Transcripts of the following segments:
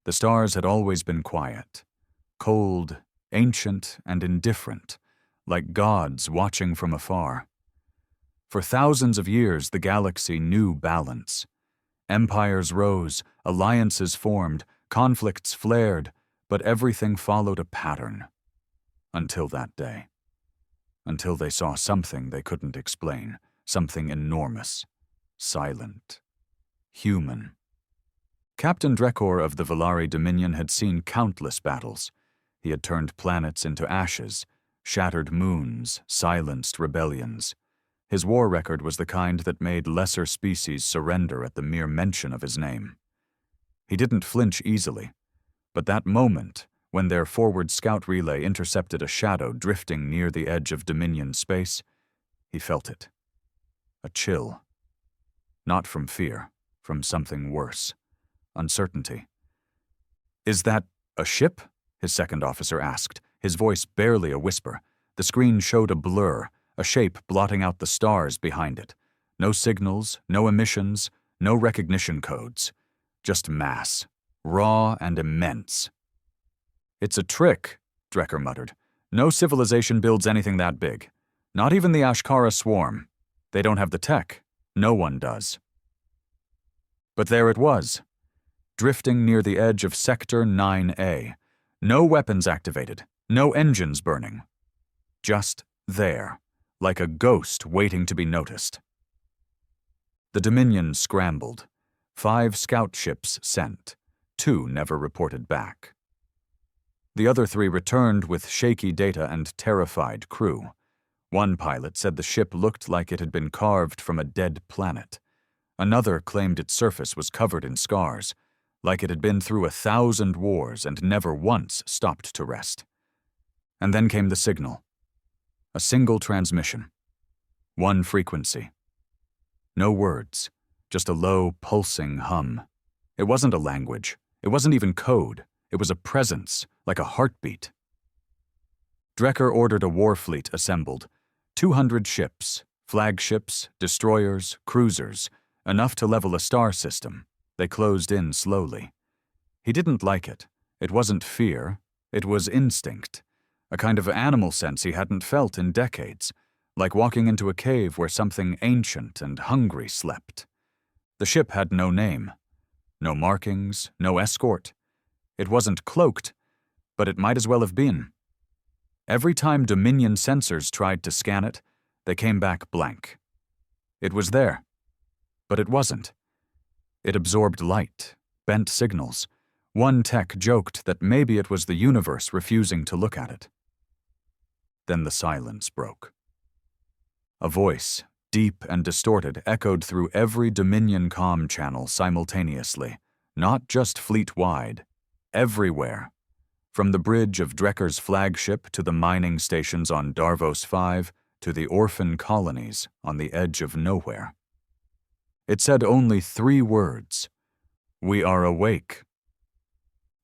The stars had always been quiet, cold, ancient, and indifferent, like gods watching from afar. For thousands of years, the galaxy knew balance. Empires rose, alliances formed, conflicts flared, but everything followed a pattern. Until that day. Until they saw something they couldn't explain, something enormous, silent, human. Captain Drekor of the Valari Dominion had seen countless battles. He had turned planets into ashes, shattered moons, silenced rebellions. His war record was the kind that made lesser species surrender at the mere mention of his name. He didn't flinch easily, but that moment, when their forward scout relay intercepted a shadow drifting near the edge of Dominion space, he felt it. A chill. Not from fear, from something worse. Uncertainty. "Is that a ship?" his second officer asked, his voice barely a whisper. The screen showed a blur, a shape blotting out the stars behind it. No signals, no emissions, no recognition codes. Just mass, raw and immense. "It's a trick," Drekker muttered. "No civilization builds anything that big. Not even the Ashkara swarm. They don't have the tech. No one does." But there it was, drifting near the edge of Sector 9A. No weapons activated, no engines burning. Just there, like a ghost waiting to be noticed. The Dominion scrambled. 5 scout ships sent. 2 never reported back. The other 3 returned with shaky data and terrified crew. One pilot said the ship looked like it had been carved from a dead planet. Another claimed its surface was covered in scars, like it had been through 1,000 wars and never once stopped to rest. And then came the signal. A single transmission. One frequency. No words, just a low, pulsing hum. It wasn't a language. It wasn't even code. It was a presence, like a heartbeat. Drekker ordered a war fleet assembled. 200 ships, flagships, destroyers, cruisers, enough to level a star system. They closed in slowly. He didn't like it. It wasn't fear. It was instinct. A kind of animal sense he hadn't felt in decades, like walking into a cave where something ancient and hungry slept. The ship had no name. No markings, no escort. It wasn't cloaked, but it might as well have been. Every time Dominion sensors tried to scan it, they came back blank. It was there, but it wasn't. It absorbed light, bent signals. One tech joked that maybe it was the universe refusing to look at it. Then the silence broke. A voice, deep and distorted, echoed through every Dominion comm channel simultaneously, not just fleet-wide, everywhere. From the bridge of Drekker's flagship to the mining stations on Darvos 5 to the orphan colonies on the edge of nowhere. It said only 3 words. "We are awake."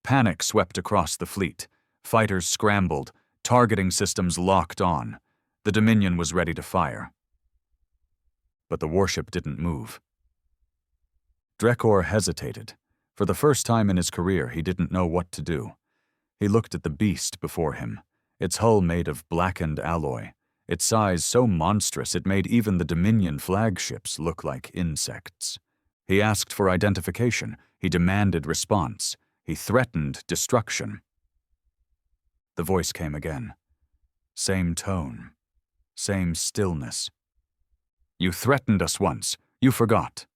Panic swept across the fleet. Fighters scrambled, targeting systems locked on. The Dominion was ready to fire. But the warship didn't move. Drekor hesitated. For the first time in his career, he didn't know what to do. He looked at the beast before him, its hull made of blackened alloy, its size so monstrous it made even the Dominion flagships look like insects. He asked for identification. He demanded response. He threatened destruction. The voice came again. Same tone. Same stillness. "You threatened us once. You forgot.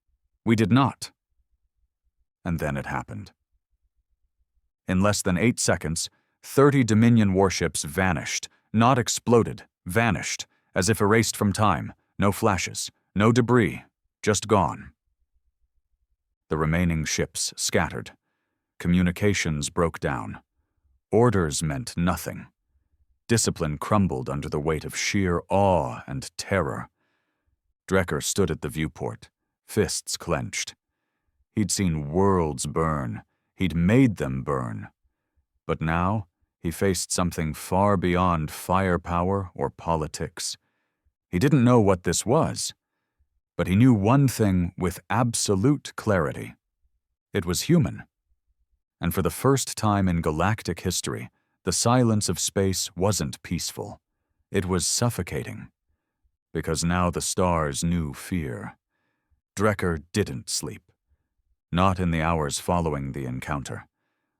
We did not." And then it happened. In less than 8 seconds, 30 Dominion warships vanished, not exploded, vanished, as if erased from time. No flashes, no debris, just gone. The remaining ships scattered. Communications broke down. Orders meant nothing. Discipline crumbled under the weight of sheer awe and terror. Drekker stood at the viewport, fists clenched. He'd seen worlds burn. He'd made them burn. But now, he faced something far beyond firepower or politics. He didn't know what this was, but he knew one thing with absolute clarity. It was human. And for the first time in galactic history, the silence of space wasn't peaceful. It was suffocating. Because now the stars knew fear. Drekker didn't sleep. Not in the hours following the encounter.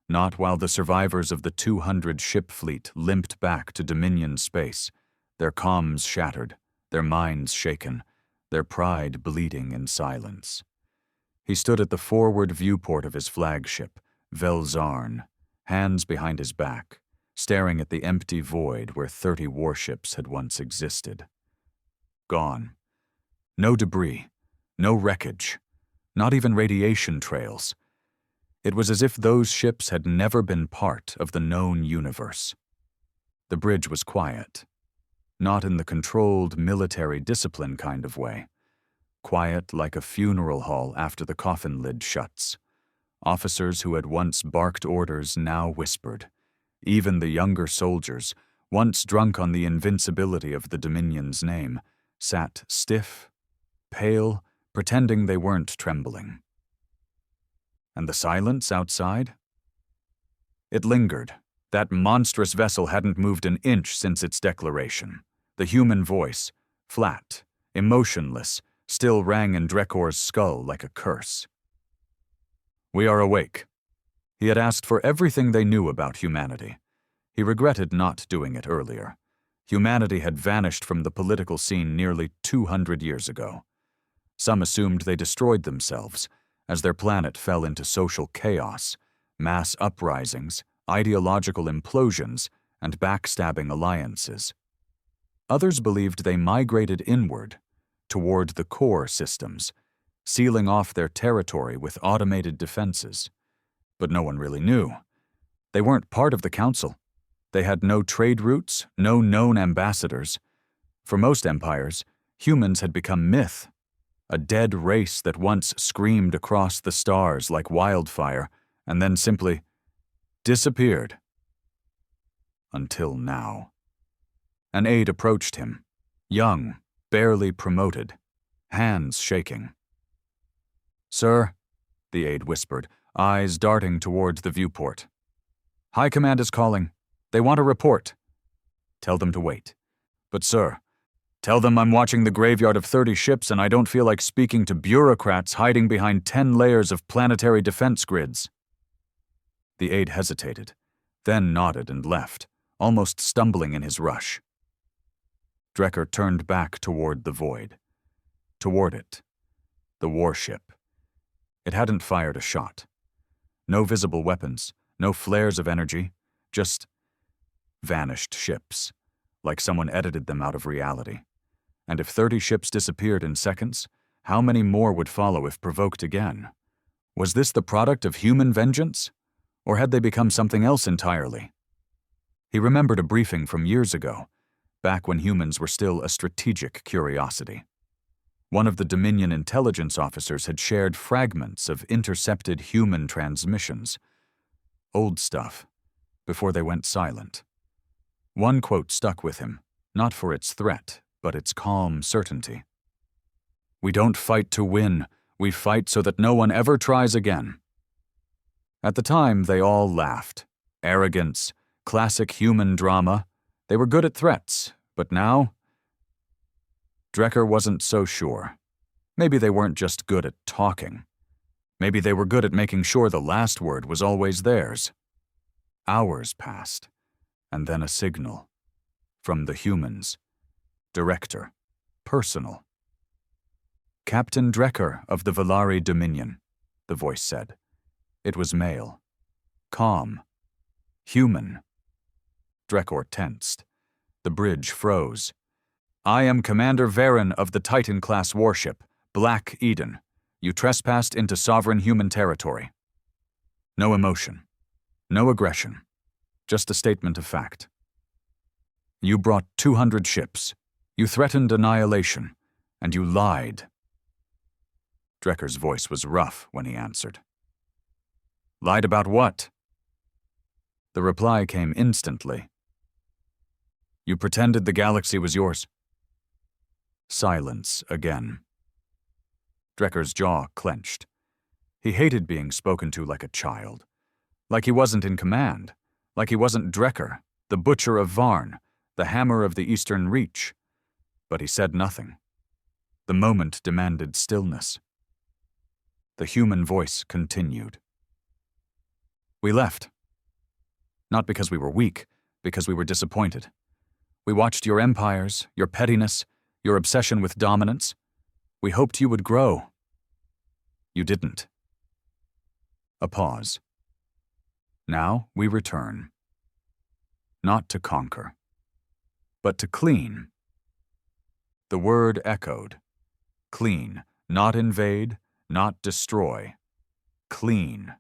Not while the survivors of the 200-ship fleet limped back to Dominion space, their comms shattered, their minds shaken, their pride bleeding in silence. He stood at the forward viewport of his flagship, Velzarn, hands behind his back, staring at the empty void where 30 warships had once existed. Gone. No debris, no wreckage, not even radiation trails. It was as if those ships had never been part of the known universe. The bridge was quiet, not in the controlled military discipline kind of way. Quiet like a funeral hall after the coffin lid shuts. Officers who had once barked orders now whispered. Even the younger soldiers, once drunk on the invincibility of the Dominion's name, sat stiff, pale, pretending they weren't trembling. And the silence outside? It lingered. That monstrous vessel hadn't moved an inch since its declaration. The human voice, flat, emotionless, still rang in Drekkor's skull like a curse. "We are awake." He had asked for everything they knew about humanity. He regretted not doing it earlier. Humanity had vanished from the political scene nearly 200 years ago. Some assumed they destroyed themselves, as their planet fell into social chaos, mass uprisings, ideological implosions, and backstabbing alliances. Others believed they migrated inward, toward the core systems, sealing off their territory with automated defenses. But no one really knew. They weren't part of the council. They had no trade routes, no known ambassadors. For most empires, humans had become myth, a dead race that once screamed across the stars like wildfire and then simply disappeared. Until now. An aide approached him, young, barely promoted, hands shaking. "Sir," the aide whispered, eyes darting toward the viewport. "High Command is calling. They want a report." "Tell them to wait." "But sir, tell them I'm watching the graveyard of 30 ships and I don't feel like speaking to bureaucrats hiding behind 10 layers of planetary defense grids." The aide hesitated, then nodded and left, almost stumbling in his rush. Drekker turned back toward the void. Toward it. The warship. It hadn't fired a shot. No visible weapons, no flares of energy, just vanished ships, like someone edited them out of reality. And if 30 ships disappeared in seconds, how many more would follow if provoked again? Was this the product of human vengeance? Or had they become something else entirely? He remembered a briefing from years ago, back when humans were still a strategic curiosity. One of the Dominion intelligence officers had shared fragments of intercepted human transmissions. Old stuff, before they went silent. One quote stuck with him, not for its threat, but its calm certainty. "We don't fight to win, we fight so that no one ever tries again." At the time, they all laughed. Arrogance, classic human drama. They were good at threats, but now? Drekker wasn't so sure. Maybe they weren't just good at talking. Maybe they were good at making sure the last word was always theirs. Hours passed, and then a signal. From the humans. Director. Personal. "Captain Drekker of the Velari Dominion," the voice said. It was male. Calm. Human. Drekker tensed. The bridge froze. "I am Commander Varen of the Titan-class warship, Black Eden. You trespassed into sovereign human territory." No emotion. No aggression. Just a statement of fact. "You brought 200 ships. You threatened annihilation. And you lied." Drekker's voice was rough when he answered. "Lied about what?" The reply came instantly. "You pretended the galaxy was yours." Silence again. Drekker's jaw clenched. He hated being spoken to like a child, Like he wasn't in command. Like he wasn't Drecker, the Butcher of Varn, the Hammer of the Eastern Reach. But he said nothing. The moment demanded stillness. The human voice continued. We left. Not because we were weak, because we were disappointed. We watched your empires, your pettiness, your obsession with dominance. We hoped you would grow. You didn't. A pause. Now we return. Not to conquer, but to clean. The word echoed. Clean, not invade, not destroy. Clean.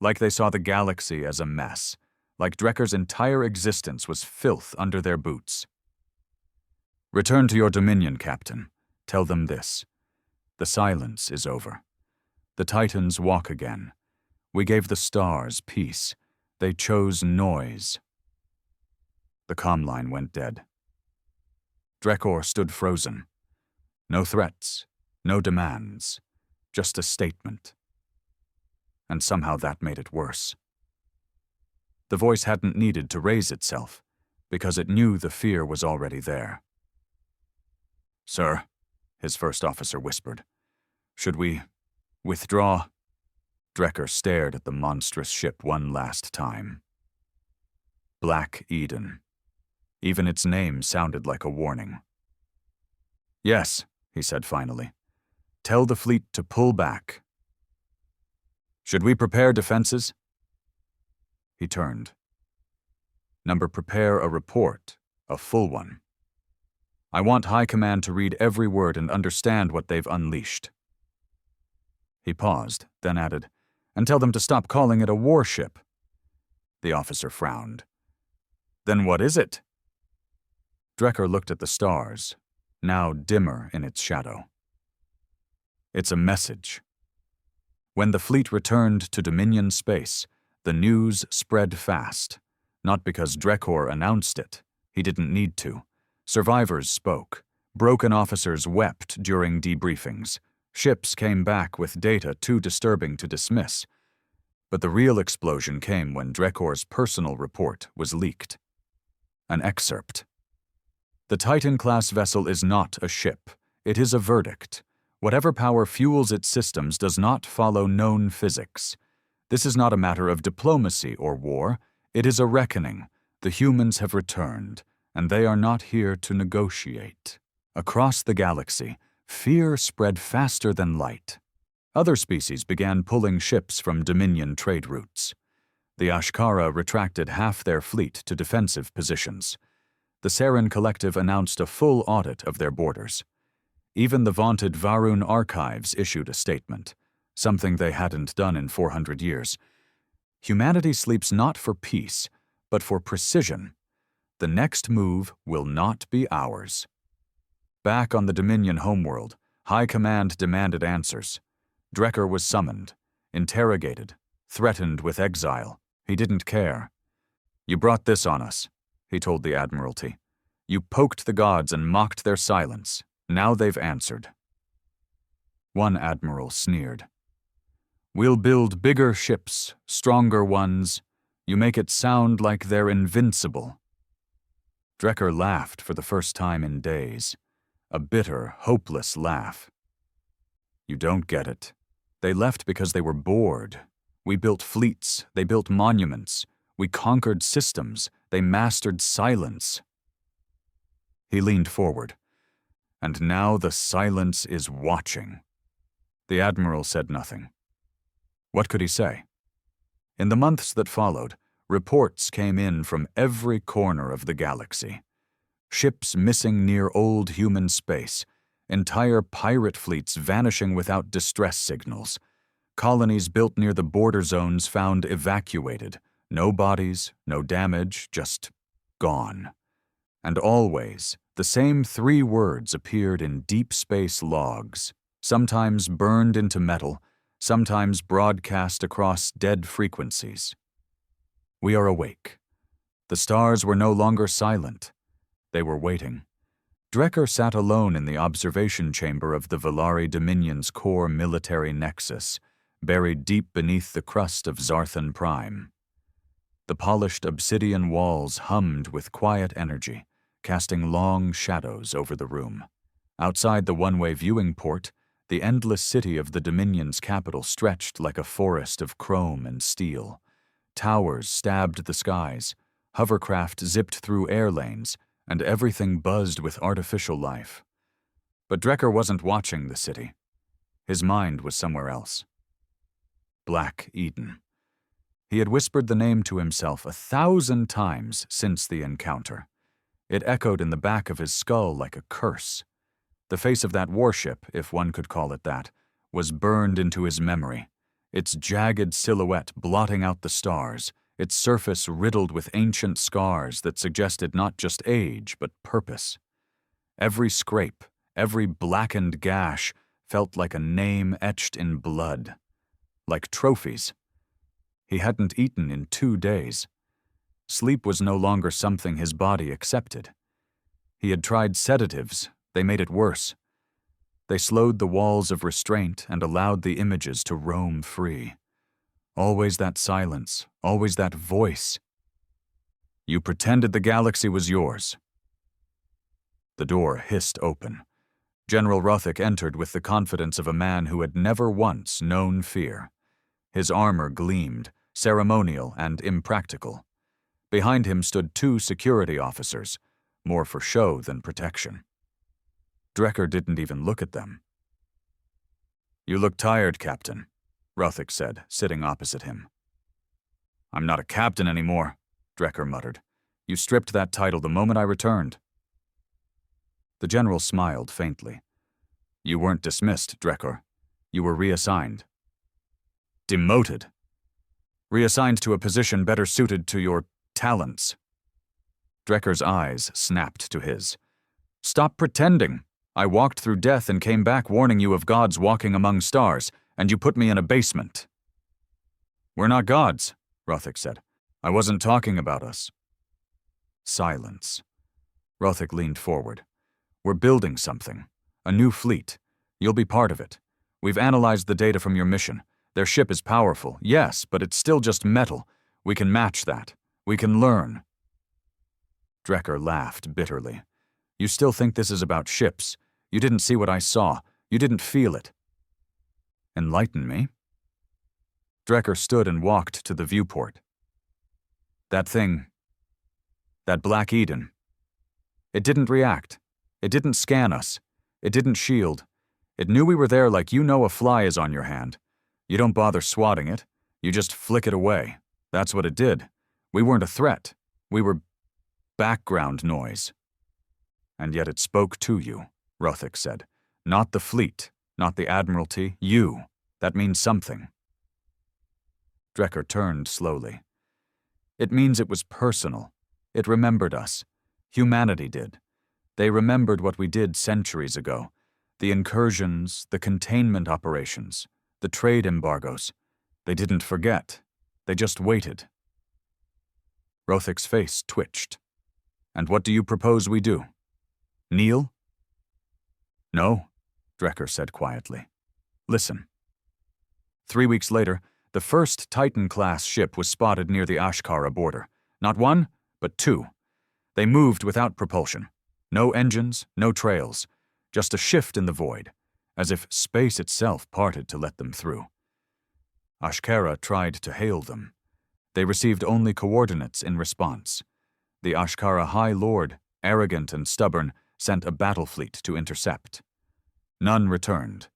Like they saw the galaxy as a mess, like Drecker's entire existence was filth under their boots. Return to your dominion, Captain. Tell them this. The silence is over. The Titans walk again. We gave the stars peace. They chose noise. The comm line went dead. Drekkor stood frozen. No threats, no demands, just a statement. And somehow that made it worse. The voice hadn't needed to raise itself, because it knew the fear was already there. Sir, his first officer whispered, should we withdraw? Drekker stared at the monstrous ship one last time. Black Eden. Even its name sounded like a warning. Yes, he said finally. Tell the fleet to pull back. Should we prepare defenses? He turned. Number, prepare a report, a full one. I want High Command to read every word and understand what they've unleashed. He paused, then added, and tell them to stop calling it a warship. The officer frowned. Then what is it? Drekker looked at the stars, now dimmer in its shadow. It's a message. When the fleet returned to Dominion space, the news spread fast. Not because Drekkor announced it. He didn't need to. Survivors spoke. Broken officers wept during debriefings. Ships came back with data too disturbing to dismiss. But the real explosion came when Drekkor's personal report was leaked. An excerpt. The Titan-class vessel is not a ship. It is a verdict. Whatever power fuels its systems does not follow known physics. This is not a matter of diplomacy or war. It is a reckoning. The humans have returned, and they are not here to negotiate. Across the galaxy, fear spread faster than light. Other species began pulling ships from Dominion trade routes. The Ashkara retracted half their fleet to defensive positions. The Saren Collective announced a full audit of their borders. Even the vaunted Varun Archives issued a statement, something they hadn't done in 400 years. Humanity sleeps not for peace, but for precision. The next move will not be ours. Back on the Dominion homeworld, High Command demanded answers. Drekker was summoned, interrogated, threatened with exile. He didn't care. You brought this on us, he told the Admiralty. You poked the gods and mocked their silence. Now they've answered. One admiral sneered. We'll build bigger ships, stronger ones. You make it sound like they're invincible. Drekker laughed for the first time in days. A bitter, hopeless laugh. You don't get it. They left because they were bored. We built fleets, they built monuments. We conquered systems, they mastered silence. He leaned forward. And now the silence is watching. The Admiral said nothing. What could he say? In the months that followed, reports came in from every corner of the galaxy. Ships missing near old human space, entire pirate fleets vanishing without distress signals, colonies built near the border zones found evacuated, no bodies, no damage, just gone. And always, the same 3 words appeared in deep space logs, sometimes burned into metal, sometimes broadcast across dead frequencies. We are awake. The stars were no longer silent. They were waiting. Drekker sat alone in the observation chamber of the Velari Dominion's core military nexus, buried deep beneath the crust of Zarthan Prime. The polished obsidian walls hummed with quiet energy, casting long shadows over the room. Outside the one-way viewing port, the endless city of the Dominion's capital stretched like a forest of chrome and steel. Towers stabbed the skies, hovercraft zipped through air lanes, and everything buzzed with artificial life. But Drekker wasn't watching the city. His mind was somewhere else. Black Eden. He had whispered the name to himself 1,000 times since the encounter. It echoed in the back of his skull like a curse. The face of that warship, if one could call it that, was burned into his memory, its jagged silhouette blotting out the stars, its surface riddled with ancient scars that suggested not just age, but purpose. Every scrape, every blackened gash felt like a name etched in blood. Like trophies. He hadn't eaten in 2 days. Sleep was no longer something his body accepted. He had tried sedatives. They made it worse. They slowed the walls of restraint and allowed the images to roam free. Always that silence, always that voice. You pretended the galaxy was yours. The door hissed open. General Rothick entered with the confidence of a man who had never once known fear. His armor gleamed, ceremonial and impractical. Behind him stood 2 security officers, more for show than protection. Drekker didn't even look at them. You look tired, Captain, Rothick said, sitting opposite him. I'm not a captain anymore, Drekker muttered. You stripped that title the moment I returned. The general smiled faintly. You weren't dismissed, Drekker. You were reassigned. Demoted. Reassigned to a position better suited to your talents. Drekker's eyes snapped to his. Stop pretending. I walked through death and came back warning you of gods walking among stars, and you put me in a basement. We're not gods, Rothick said. I wasn't talking about us. Silence. Rothick leaned forward. We're building something. A new fleet. You'll be part of it. We've analyzed the data from your mission. Their ship is powerful, yes, but it's still just metal. We can match that. We can learn. Drekker laughed bitterly. You still think this is about ships. You didn't see what I saw. You didn't feel it. Enlighten me. Drekker stood and walked to the viewport. That thing. That Black Eden. It didn't react. It didn't scan us. It didn't shield. It knew we were there like you know a fly is on your hand. You don't bother swatting it. You just flick it away. That's what it did. We weren't a threat. We were background noise. And yet it spoke to you, Rothick said. Not the fleet, not the Admiralty, you. That means something. Drekker turned slowly. It means it was personal. It remembered us. Humanity did. They remembered what we did centuries ago. The incursions, the containment operations, the trade embargoes. They didn't forget. They just waited. Rothick's face twitched. And what do you propose we do? Kneel? No, Drekker said quietly. Listen. 3 weeks later, the first Titan-class ship was spotted near the Ashkara border. Not 1, but 2. They moved without propulsion. No engines, no trails. Just a shift in the void, as if space itself parted to let them through. Ashkara tried to hail them. They received only coordinates in response. The Ashkara High Lord, arrogant and stubborn, sent a battle fleet to intercept. None returned.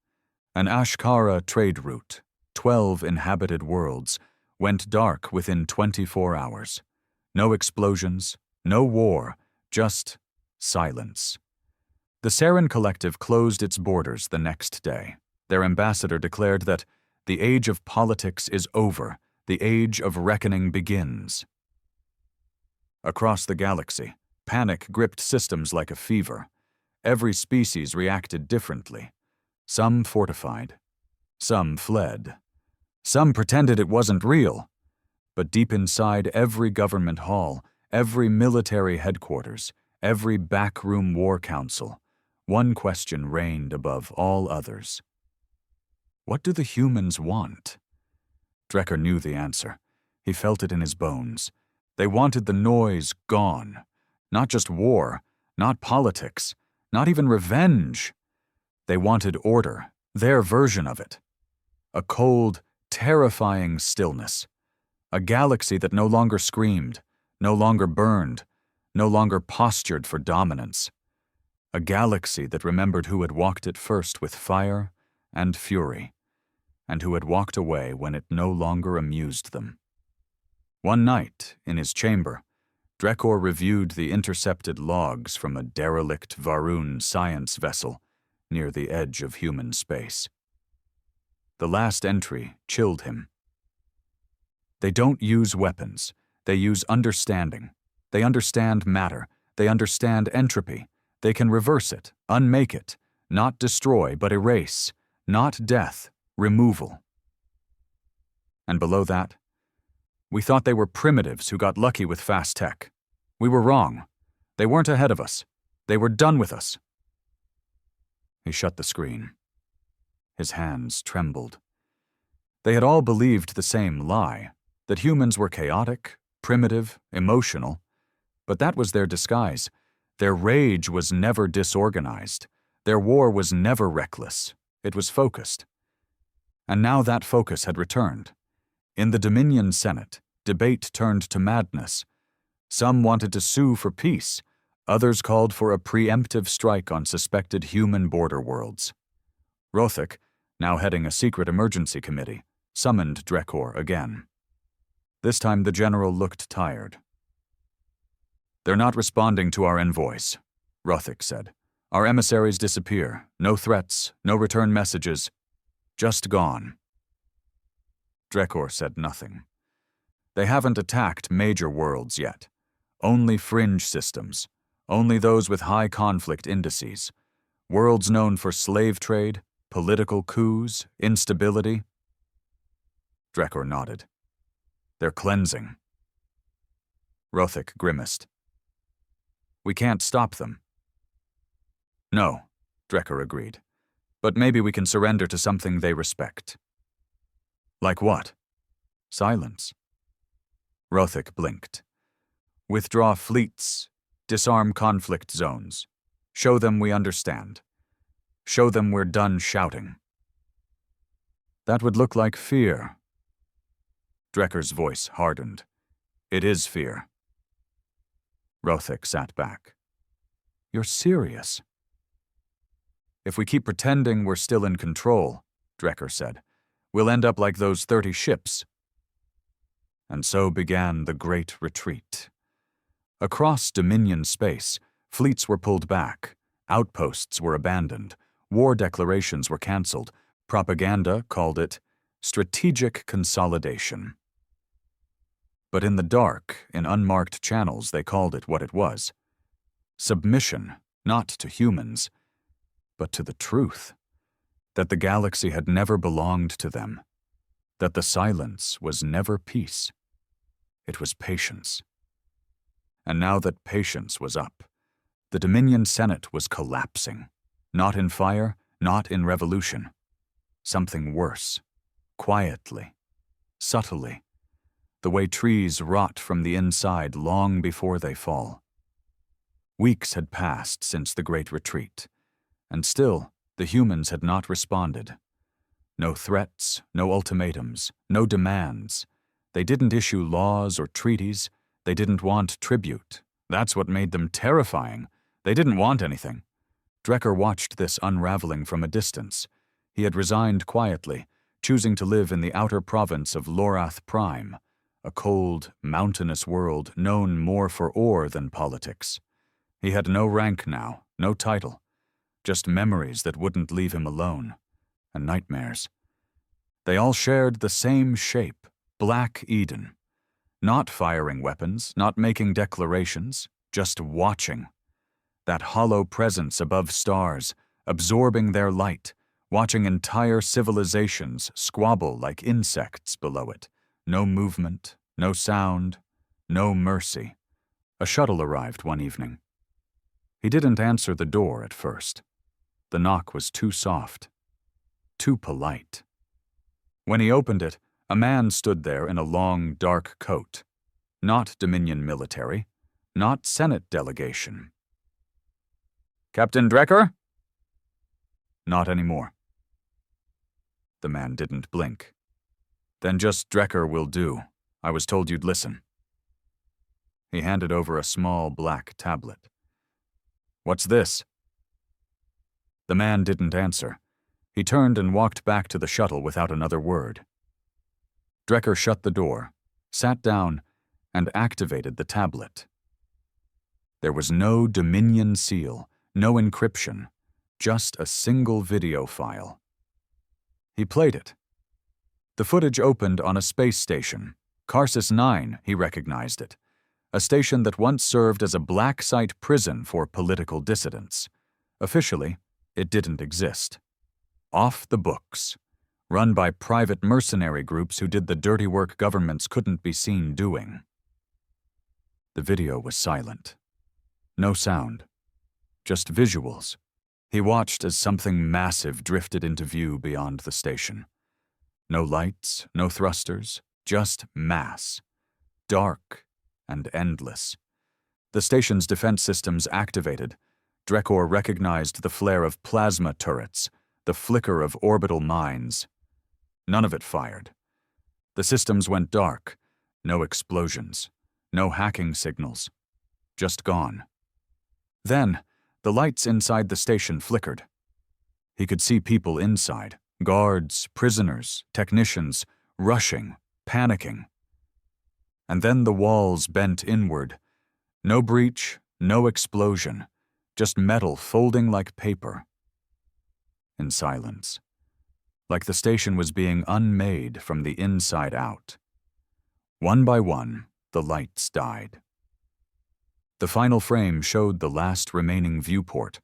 An Ashkara trade route, 12 inhabited worlds, went dark within 24 hours. No explosions, no war, just silence. The Saren Collective closed its borders the next day. Their ambassador declared that the age of politics is over, the age of reckoning begins. Across the galaxy, panic gripped systems like a fever. Every species reacted differently. Some fortified. Some fled. Some pretended it wasn't real. But deep inside every government hall, every military headquarters, every backroom war council, one question reigned above all others. What do the humans want? Drekker knew the answer. He felt it in his bones. They wanted the noise gone. Not just war, not politics, not even revenge. They wanted order, their version of it. A cold, terrifying stillness. A galaxy that no longer screamed, no longer burned, no longer postured for dominance. A galaxy that remembered who had walked it first with fire and fury, and who had walked away when it no longer amused them. One night, in his chamber, Drekor reviewed the intercepted logs from a derelict Varun science vessel near the edge of human space. The last entry chilled him. They don't use weapons. They use understanding. They understand matter. They understand entropy. They can reverse it, unmake it, not destroy but erase, not death, removal. And below that, we thought they were primitives who got lucky with fast tech. We were wrong. They weren't ahead of us. They were done with us. He shut the screen. His hands trembled. They had all believed the same lie, that humans were chaotic, primitive, emotional, but that was their disguise. Their rage was never disorganized. Their war was never reckless. It was focused. And now that focus had returned. In the Dominion Senate, debate turned to madness. Some wanted to sue for peace. Others called for a preemptive strike on suspected human border worlds. Rothik, now heading a secret emergency committee, summoned Drekor again. This time the general looked tired. "They're not responding to our envoys," Rothik said. "Our emissaries disappear. No threats, no return messages. Just gone." Drekor said nothing. They haven't attacked major worlds yet. Only fringe systems. Only those with high conflict indices. Worlds known for slave trade, political coups, instability. Drekor nodded. "They're cleansing." Rothik grimaced. "We can't stop them." "No," Drekor agreed. "But maybe we can surrender to something they respect." "Like what?" "Silence." Rothik blinked. "Withdraw fleets, disarm conflict zones. Show them we understand. Show them we're done shouting." "That would look like fear." Drekor's voice hardened. "It is fear." Rothik sat back. "You're serious?" "If we keep pretending we're still in control," Drekor said, "we'll end up like those 30 ships." And so began the Great Retreat. Across Dominion space, fleets were pulled back, outposts were abandoned, war declarations were cancelled, propaganda called it strategic consolidation. But in the dark, in unmarked channels, they called it what it was. Submission, not to humans, but to the truth. That the galaxy had never belonged to them. That the silence was never peace. It was patience. And now that patience was up, the Dominion Senate was collapsing. Not in fire, not in revolution. Something worse. Quietly. Subtly. The way trees rot from the inside long before they fall. Weeks had passed since the Great Retreat, and still the humans had not responded. No threats, no ultimatums, no demands. They didn't issue laws or treaties. They didn't want tribute. That's what made them terrifying. They didn't want anything. Drekor watched this unraveling from a distance. He had resigned quietly, choosing to live in the outer province of Lorath Prime, a cold, mountainous world known more for ore than politics. He had no rank now, no title, just memories that wouldn't leave him alone, and nightmares. They all shared the same shape, Black Eden. Not firing weapons, not making declarations, just watching. That hollow presence above stars, absorbing their light, watching entire civilizations squabble like insects below it. No movement, no sound, no mercy. A shuttle arrived one evening. He didn't answer the door at first. The knock was too soft, too polite. When he opened it, a man stood there in a long, dark coat. not Dominion military, not Senate delegation. Captain Drecker? Not anymore. The man didn't blink. Then just Drecker will do. I was told you'd listen. He handed over a small black tablet. What's this? The man didn't answer. He turned and walked back to the shuttle without another word. Drecker shut the door, sat down, and activated the tablet. There was no Dominion seal, no encryption, just a single video file. He played it. The footage opened on a space station. Karsus 9, he recognized it. A station that once served as a black site prison for political dissidents. Officially, it didn't exist. Off the books. Run by private mercenary groups who did the dirty work governments couldn't be seen doing. The video was silent. No sound. Just visuals. He watched as something massive drifted into view beyond the station. No lights, no thrusters, just mass. Dark and endless. The station's defense systems activated. Drecker recognized the flare of plasma turrets, the flicker of orbital mines. None of it fired. The systems went dark. No explosions. No hacking signals. Just gone. Then, the lights inside the station flickered. He could see people inside, guards, prisoners, technicians, rushing, panicking. And then the walls bent inward. No breach, no explosion, just metal folding like paper. In silence. Like the station was being unmade from the inside out. One by one, the lights died. The final frame showed the last remaining viewport,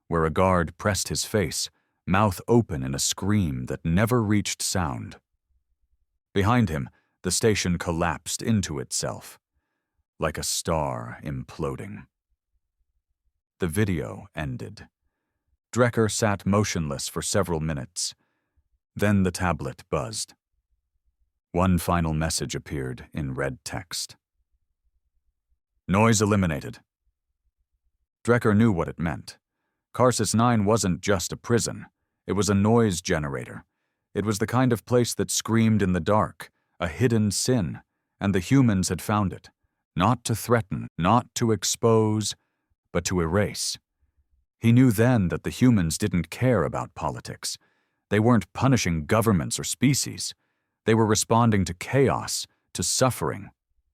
where a guard pressed his face, mouth open in a scream that never reached sound. Behind him, the station collapsed into itself, like a star imploding. The video ended. Drecker sat motionless for several minutes. Then the tablet buzzed. One final message appeared in red text. Noise eliminated. Drecker knew what it meant. Karsus 9 wasn't just a prison. It was a noise generator. It was the kind of place that screamed in the dark, a hidden sin, and the humans had found it. Not to threaten, not to expose, but to erase. He knew then that the humans didn't care about politics. They weren't punishing governments or species. They were responding to chaos, to suffering,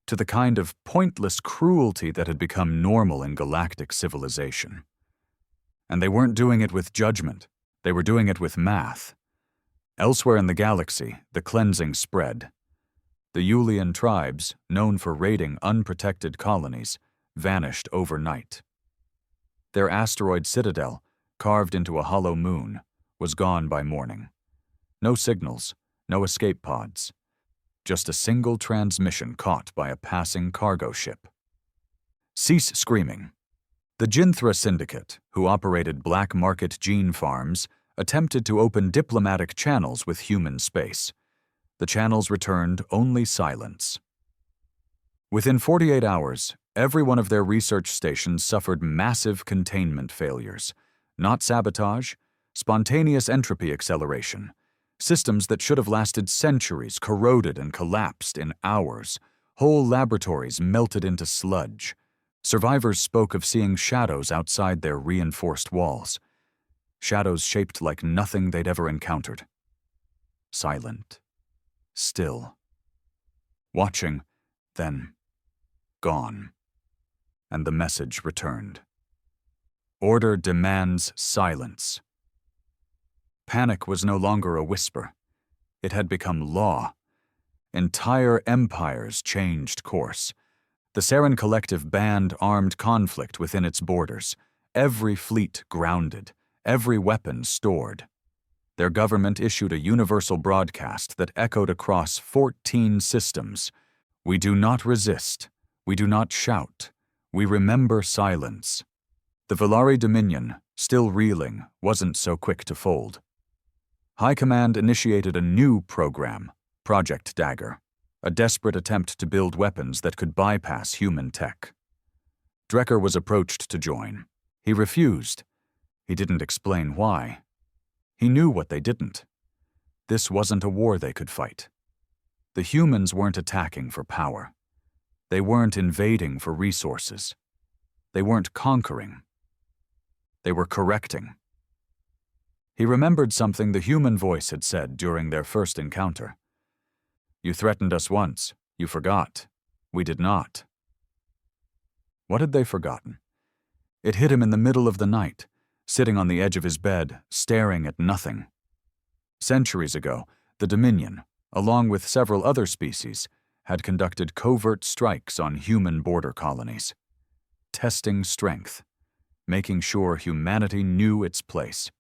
to the kind of pointless cruelty that had become normal in galactic civilization. And they weren't doing it with judgment. They were doing it with math. Elsewhere in the galaxy, the cleansing spread. The Yulian tribes, known for raiding unprotected colonies, vanished overnight. Their asteroid citadel, carved into a hollow moon, was gone by morning. No signals, no escape pods. Just a single transmission caught by a passing cargo ship. Cease screaming. The Jinthra Syndicate, who operated black market gene farms, attempted to open diplomatic channels with human space. The channels returned only silence. Within 48 hours, every one of their research stations suffered massive containment failures. Not sabotage, spontaneous entropy acceleration. Systems that should have lasted centuries corroded and collapsed in hours. Whole laboratories melted into sludge. Survivors spoke of seeing shadows outside their reinforced walls. Shadows shaped like nothing they'd ever encountered. Silent. Still. Watching, then gone. And the message returned. Order demands silence. Panic was no longer a whisper. It had become law. Entire empires changed course. The Saren Collective banned armed conflict within its borders. Every fleet grounded. Every weapon stored. Their government issued a universal broadcast that echoed across 14 systems. We do not resist. We do not shout. We remember silence. The Velari Dominion, still reeling, wasn't so quick to fold. High Command initiated a new program, Project Dagger. a desperate attempt to build weapons that could bypass human tech. Drekker was approached to join. He refused. He didn't explain why. He knew what they didn't. This wasn't a war they could fight. The humans weren't attacking for power. They weren't invading for resources. They weren't conquering. They were correcting. He remembered something the human voice had said during their first encounter. "You threatened us once. You forgot. We did not." What had they forgotten? It hit him in the middle of the night, sitting on the edge of his bed, staring at nothing. Centuries ago, the Dominion, along with several other species, had conducted covert strikes on human border colonies, testing strength, making sure humanity knew its place.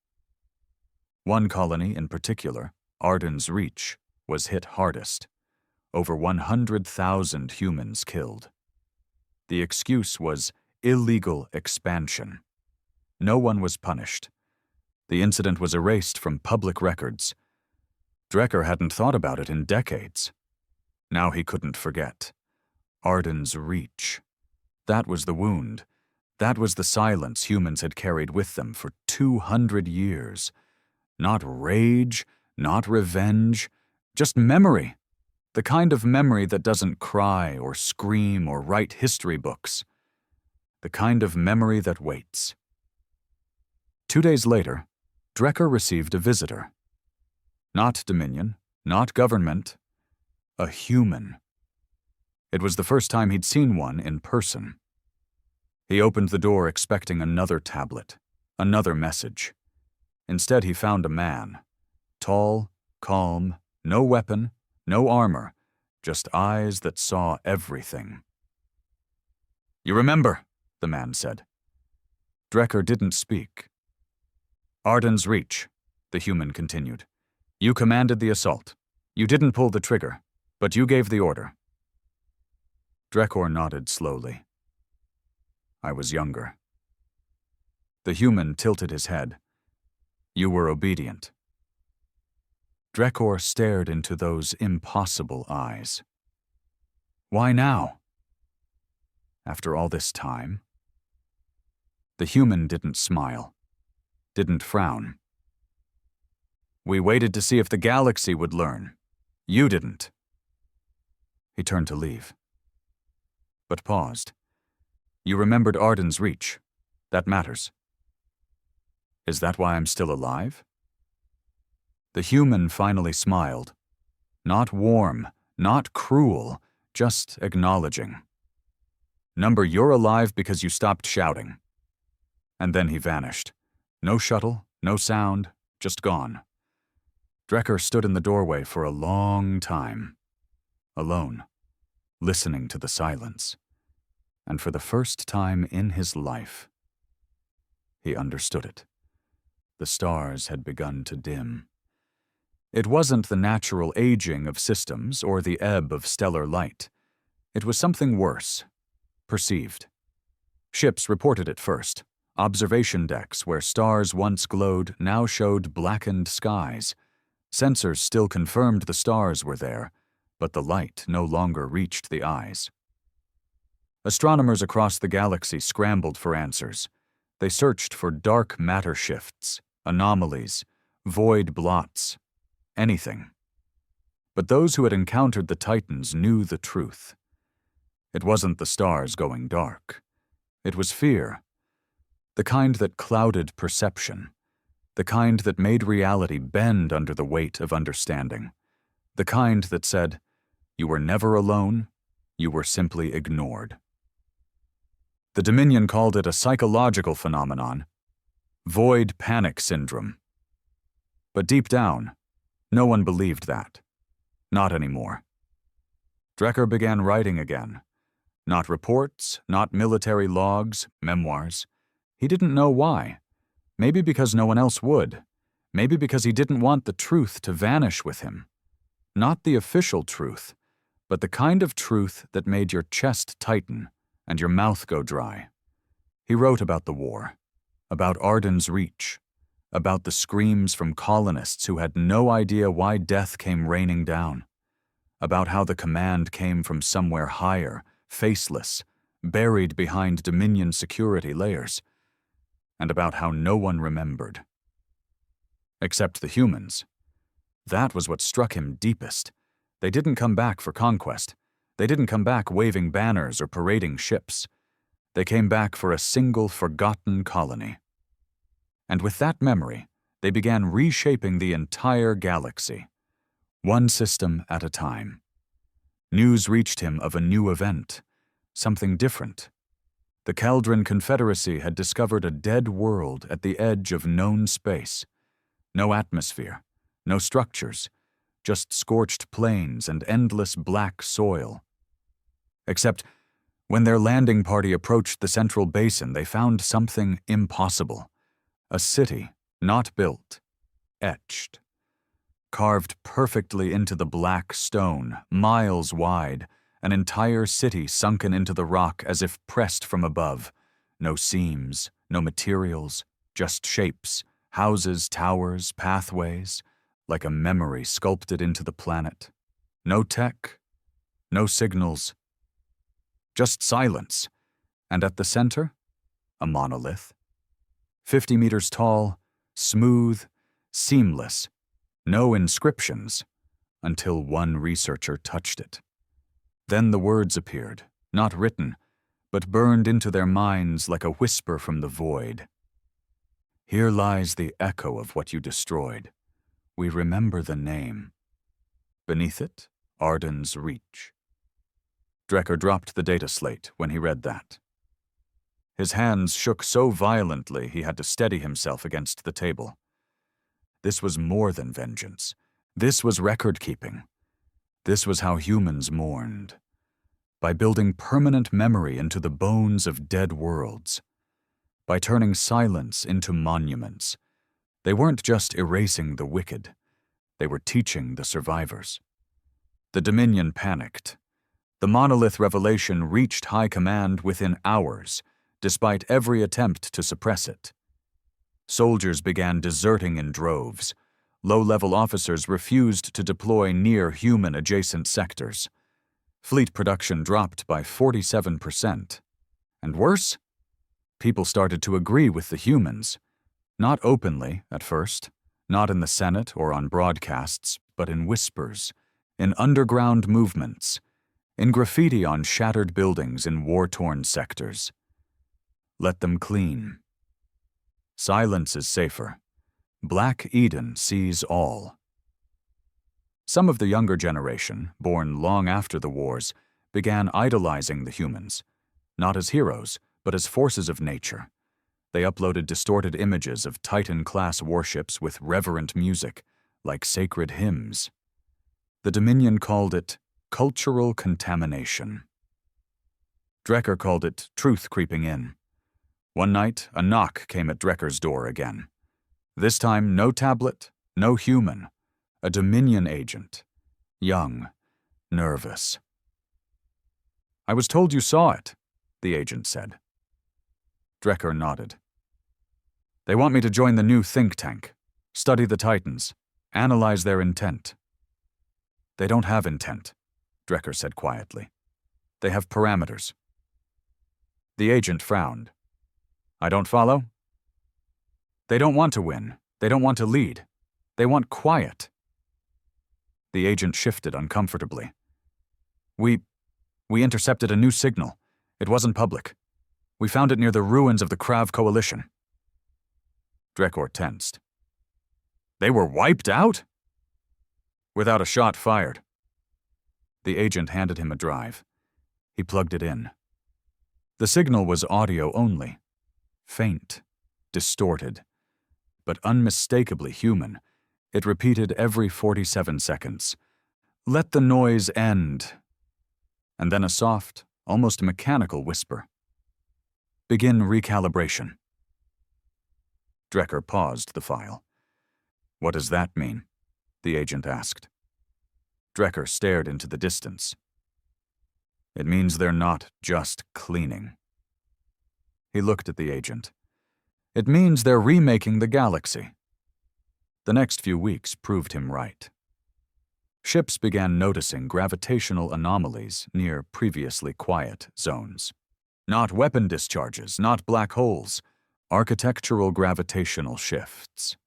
One colony in particular, Arden's Reach, was hit hardest. Over 100,000 humans killed. The excuse was illegal expansion. No one was punished. The incident was erased from public records. Drekker hadn't thought about it in decades. Now he couldn't forget. Arden's Reach. That was the wound. That was the silence humans had carried with them for 200 years. Not rage, not revenge, just memory. The kind of memory that doesn't cry or scream or write history books. The kind of memory that waits. 2 days later, Drekker received a visitor. Not Dominion, not government, a human. It was the first time he'd seen one in person. He opened the door expecting another tablet, another message. Instead, he found a man. Tall, calm, no weapon, no armor, just eyes that saw everything. "You remember," the man said. Drekker didn't speak. "Arden's Reach," the human continued. "You commanded the assault. You didn't pull the trigger, but you gave the order." Drekker nodded slowly. "I was younger." The human tilted his head. "You were obedient." Drekker stared into those impossible eyes. Why now? After all this time? The human didn't smile, didn't frown. "We waited to see if the galaxy would learn. You didn't." He turned to leave, but paused. "You remembered Arden's Reach. That matters." "Is that why I'm still alive?" The human finally smiled. Not warm, not cruel, just acknowledging. "Number, you're alive because you stopped shouting." And then he vanished. No shuttle, no sound, just gone. Drekker stood in the doorway for a long time. Alone, listening to the silence. And for the first time in his life, he understood it. The stars had begun to dim. It wasn't the natural aging of systems or the ebb of stellar light. It was something worse, perceived. Ships reported it first. Observation decks where stars once glowed now showed blackened skies. Sensors still confirmed the stars were there, but the light no longer reached the eyes. Astronomers across the galaxy scrambled for answers. They searched for dark matter shifts, anomalies, void blots, anything. But those who had encountered the Titans knew the truth. It wasn't the stars going dark. It was fear. The kind that clouded perception. The kind that made reality bend under the weight of understanding. The kind that said, you were never alone, you were simply ignored. The Dominion called it a psychological phenomenon, void panic syndrome. But deep down, no one believed that. Not anymore. Drekker began writing again. Not reports, not military logs, memoirs. He didn't know why. Maybe because no one else would. Maybe because he didn't want the truth to vanish with him. Not the official truth, but the kind of truth that made your chest tighten and your mouth go dry. He wrote about the war, about Arden's Reach, about the screams from colonists who had no idea why death came raining down, about how the command came from somewhere higher, faceless, buried behind Dominion security layers, and about how no one remembered. Except the humans. That was what struck him deepest. They didn't come back for conquest. They didn't come back waving banners or parading ships. They came back for a single forgotten colony. And with that memory, they began reshaping the entire galaxy, one system at a time. News reached him of a new event, something different. The Kaldran Confederacy had discovered a dead world at the edge of known space. No atmosphere, no structures, just scorched plains and endless black soil. Except, when their landing party approached the central basin, they found something impossible. A city, not built, etched. Carved perfectly into the black stone, miles wide, an entire city sunken into the rock as if pressed from above. No seams, no materials, just shapes, houses, towers, pathways, like a memory sculpted into the planet. No tech, no signals, just silence. And at the center, a monolith. 50 meters tall, smooth, seamless, no inscriptions, until one researcher touched it. Then the words appeared, not written, but burned into their minds like a whisper from the void. Here lies the echo of what you destroyed. We remember the name. Beneath it, Arden's Reach. Drecker dropped the data slate when he read that. His hands shook so violently he had to steady himself against the table. This was more than vengeance. This was record-keeping. This was how humans mourned. By building permanent memory into the bones of dead worlds. By turning silence into monuments. They weren't just erasing the wicked. They were teaching the survivors. The Dominion panicked. The monolith revelation reached High Command within hours, despite every attempt to suppress it. Soldiers began deserting in droves. Low-level officers refused to deploy near human-adjacent sectors. Fleet production dropped by 47%. And worse? People started to agree with the humans. Not openly, at first, not in the Senate or on broadcasts, but in whispers, in underground movements, in graffiti on shattered buildings in war-torn sectors. Let them clean. Silence is safer. Black Eden sees all. Some of the younger generation, born long after the wars, began idolizing the humans, not as heroes, but as forces of nature. They uploaded distorted images of Titan-class warships with reverent music, like sacred hymns. The Dominion called it cultural contamination. Drecker called it truth creeping in. One night, a knock came at Drecker's door again. This time, no tablet, no human. A Dominion agent. Young, nervous. "I was told you saw it," the agent said. Drecker nodded. "They want me to join the new think tank, study the Titans, analyze their intent." "They don't have intent," Drecker said quietly. "They have parameters." The agent frowned. "I don't follow?" "They don't want to win. They don't want to lead. They want quiet." The agent shifted uncomfortably. We intercepted a new signal. It wasn't public. We found it near the ruins of the Krav Coalition." Drecker tensed. "They were wiped out?" "Without a shot fired." The agent handed him a drive. He plugged it in. The signal was audio only. Faint, distorted, but unmistakably human. It repeated every 47 seconds. "Let the noise end." And then a soft, almost mechanical whisper. "Begin recalibration." Drecker paused the file. "What does that mean?" the agent asked. Drecker stared into the distance. "It means they're not just cleaning." He looked at the agent. "It means they're remaking the galaxy." The next few weeks proved him right. Ships began noticing gravitational anomalies near previously quiet zones. Not weapon discharges, not black holes, architectural gravitational shifts.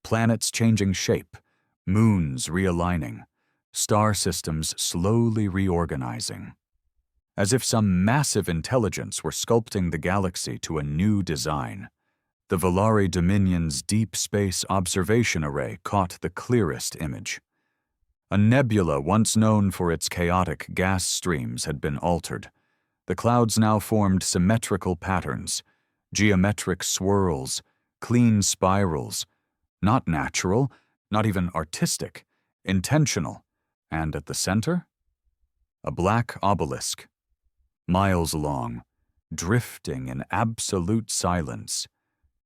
Planets changing shape, moons realigning, star systems slowly reorganizing. As if some massive intelligence were sculpting the galaxy to a new design, the Valari Dominion's Deep Space Observation Array caught the clearest image. A nebula once known for its chaotic gas streams had been altered. The clouds now formed symmetrical patterns, geometric swirls, clean spirals, not natural, not even artistic, intentional, and at the center, a black obelisk, miles long, drifting in absolute silence,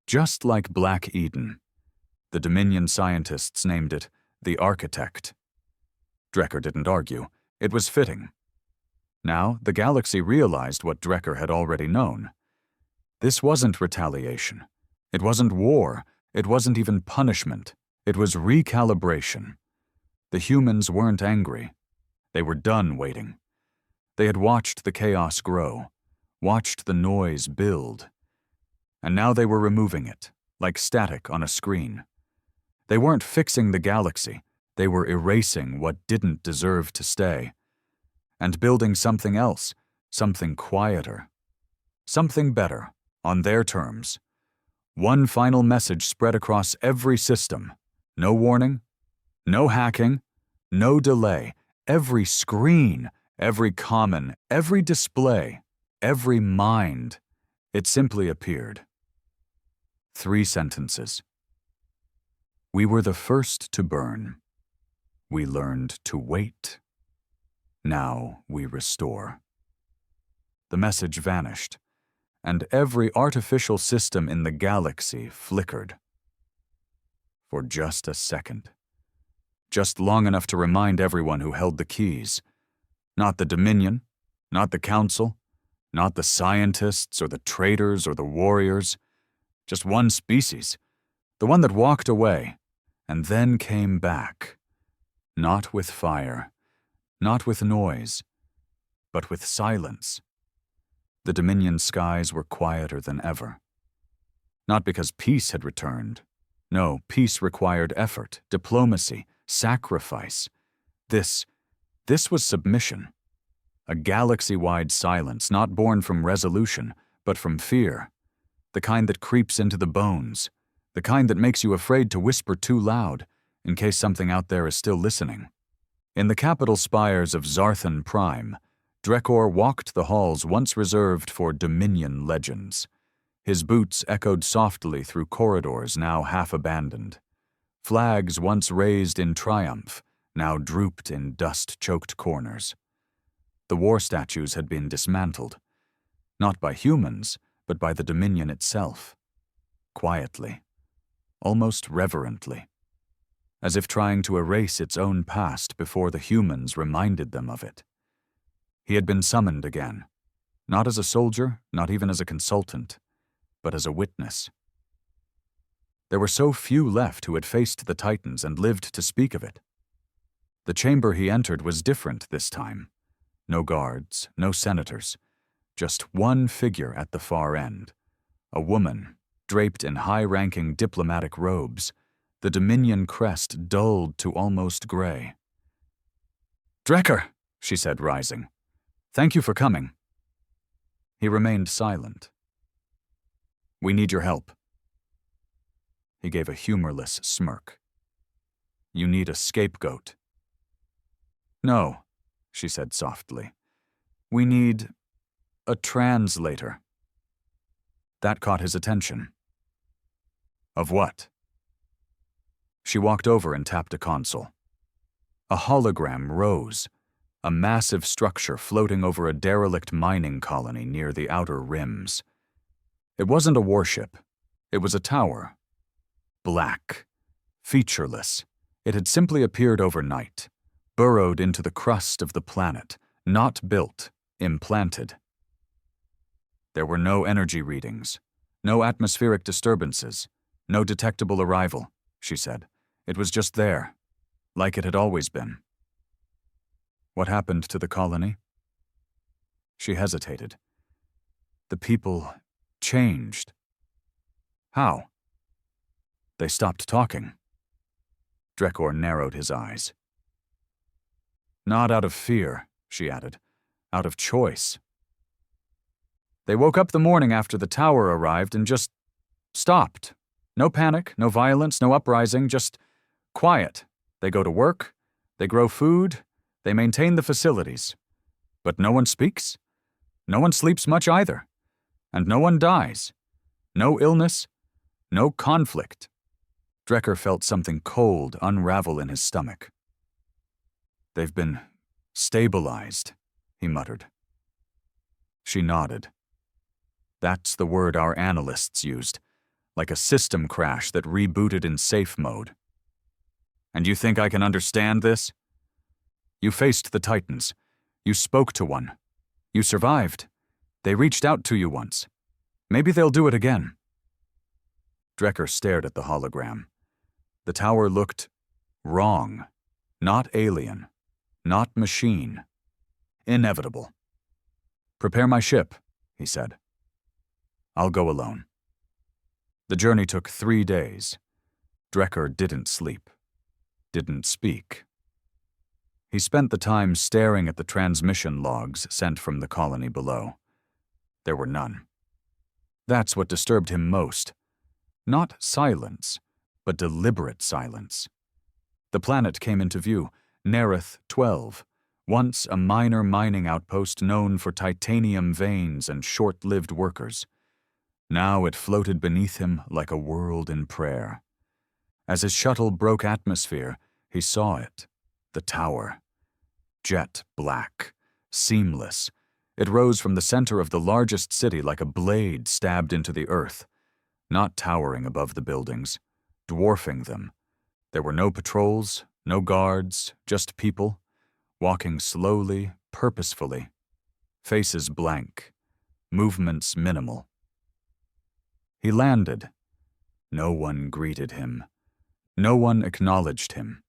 just like Black Eden. The Dominion scientists named it the Architect. Drecker didn't argue. It was fitting. Now, the galaxy realized what Drecker had already known. This wasn't retaliation. It wasn't war. It wasn't even punishment. It was recalibration. The humans weren't angry. They were done waiting. They had watched the chaos grow, watched the noise build, and now they were removing it, like static on a screen. They weren't fixing the galaxy. They were erasing what didn't deserve to stay, and building something else, something quieter, something better, on their terms. One final message spread across every system. No warning, no hacking, no delay. Every screen, every common, every display, every mind. It simply appeared. 3 sentences. We were the first to burn. We learned to wait. Now we restore. The message vanished, and every artificial system in the galaxy flickered. For just a second. Just long enough to remind everyone who held the keys. Not the Dominion, not the Council, not the scientists or the traders or the warriors. Just one species, the one that walked away, and then came back. Not with fire, not with noise, but with silence. The Dominion skies were quieter than ever. Not because peace had returned. No, peace required effort, diplomacy, sacrifice. This was submission. A galaxy-wide silence not born from resolution, but from fear. The kind that creeps into the bones. The kind that makes you afraid to whisper too loud, in case something out there is still listening. In the capital spires of Zarthan Prime, Drekor walked the halls once reserved for Dominion legends. His boots echoed softly through corridors now half abandoned. Flags once raised in triumph, now drooped in dust-choked corners. The war statues had been dismantled, not by humans, but by the Dominion itself. Quietly, almost reverently, as if trying to erase its own past before the humans reminded them of it. He had been summoned again, not as a soldier, not even as a consultant, but as a witness. There were so few left who had faced the Titans and lived to speak of it. The chamber he entered was different this time. No guards, no senators, just one figure at the far end, a woman draped in high-ranking diplomatic robes, the Dominion crest dulled to almost gray. "Drecker," she said, rising. "Thank you for coming." He remained silent. "We need your help." He gave a humorless smirk. "You need a scapegoat." "No," she said softly. "We need a translator." That caught his attention. "Of what?" She walked over and tapped a console. A hologram rose, a massive structure floating over a derelict mining colony near the outer rims. It wasn't a warship. It was a tower. Black, featureless. It had simply appeared overnight, burrowed into the crust of the planet, not built, implanted. There were no energy readings, no atmospheric disturbances, no detectable arrival, she said. It was just there, like it had always been. What happened to the colony? She hesitated. The people changed. How? They stopped talking. Drekor narrowed his eyes. Not out of fear, she added. Out of choice. They woke up the morning after the tower arrived and just stopped. No panic, no violence, no uprising, just quiet. They go to work, they grow food, they maintain the facilities. But no one speaks. No one sleeps much either. And no one dies. No illness, no conflict. Drekker felt something cold unravel in his stomach. They've been stabilized, he muttered. She nodded. That's the word our analysts used, like a system crash that rebooted in safe mode. And you think I can understand this? You faced the Titans. You spoke to one. You survived. They reached out to you once. Maybe they'll do it again. Drekker stared at the hologram. The tower looked wrong. Not alien. Not machine. Inevitable. Prepare my ship, he said. I'll go alone. The journey took 3 days. Drekker didn't sleep. Didn't speak. He spent the time staring at the transmission logs sent from the colony below. There were none. That's what disturbed him most. Not silence, but deliberate silence. The planet came into view, Nerith 12, once a minor mining outpost known for titanium veins and short-lived workers. Now it floated beneath him like a world in prayer. As his shuttle broke atmosphere, he saw it, the tower. Jet black, seamless. It rose from the center of the largest city like a blade stabbed into the earth, not towering above the buildings, dwarfing them. There were no patrols, no guards, just people, walking slowly, purposefully, faces blank, movements minimal. He landed. No one greeted him. No one acknowledged him.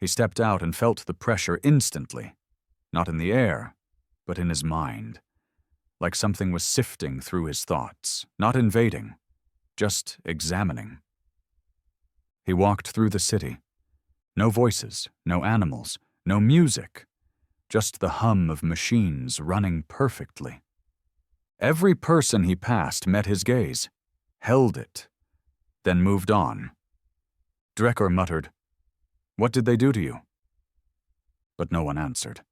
He stepped out and felt the pressure instantly, not in the air, but in his mind, like something was sifting through his thoughts, not invading, just examining. He walked through the city. No voices, no animals, no music, just the hum of machines running perfectly. Every person he passed met his gaze, held it, then moved on. Drekker muttered, "What did they do to you?" But no one answered.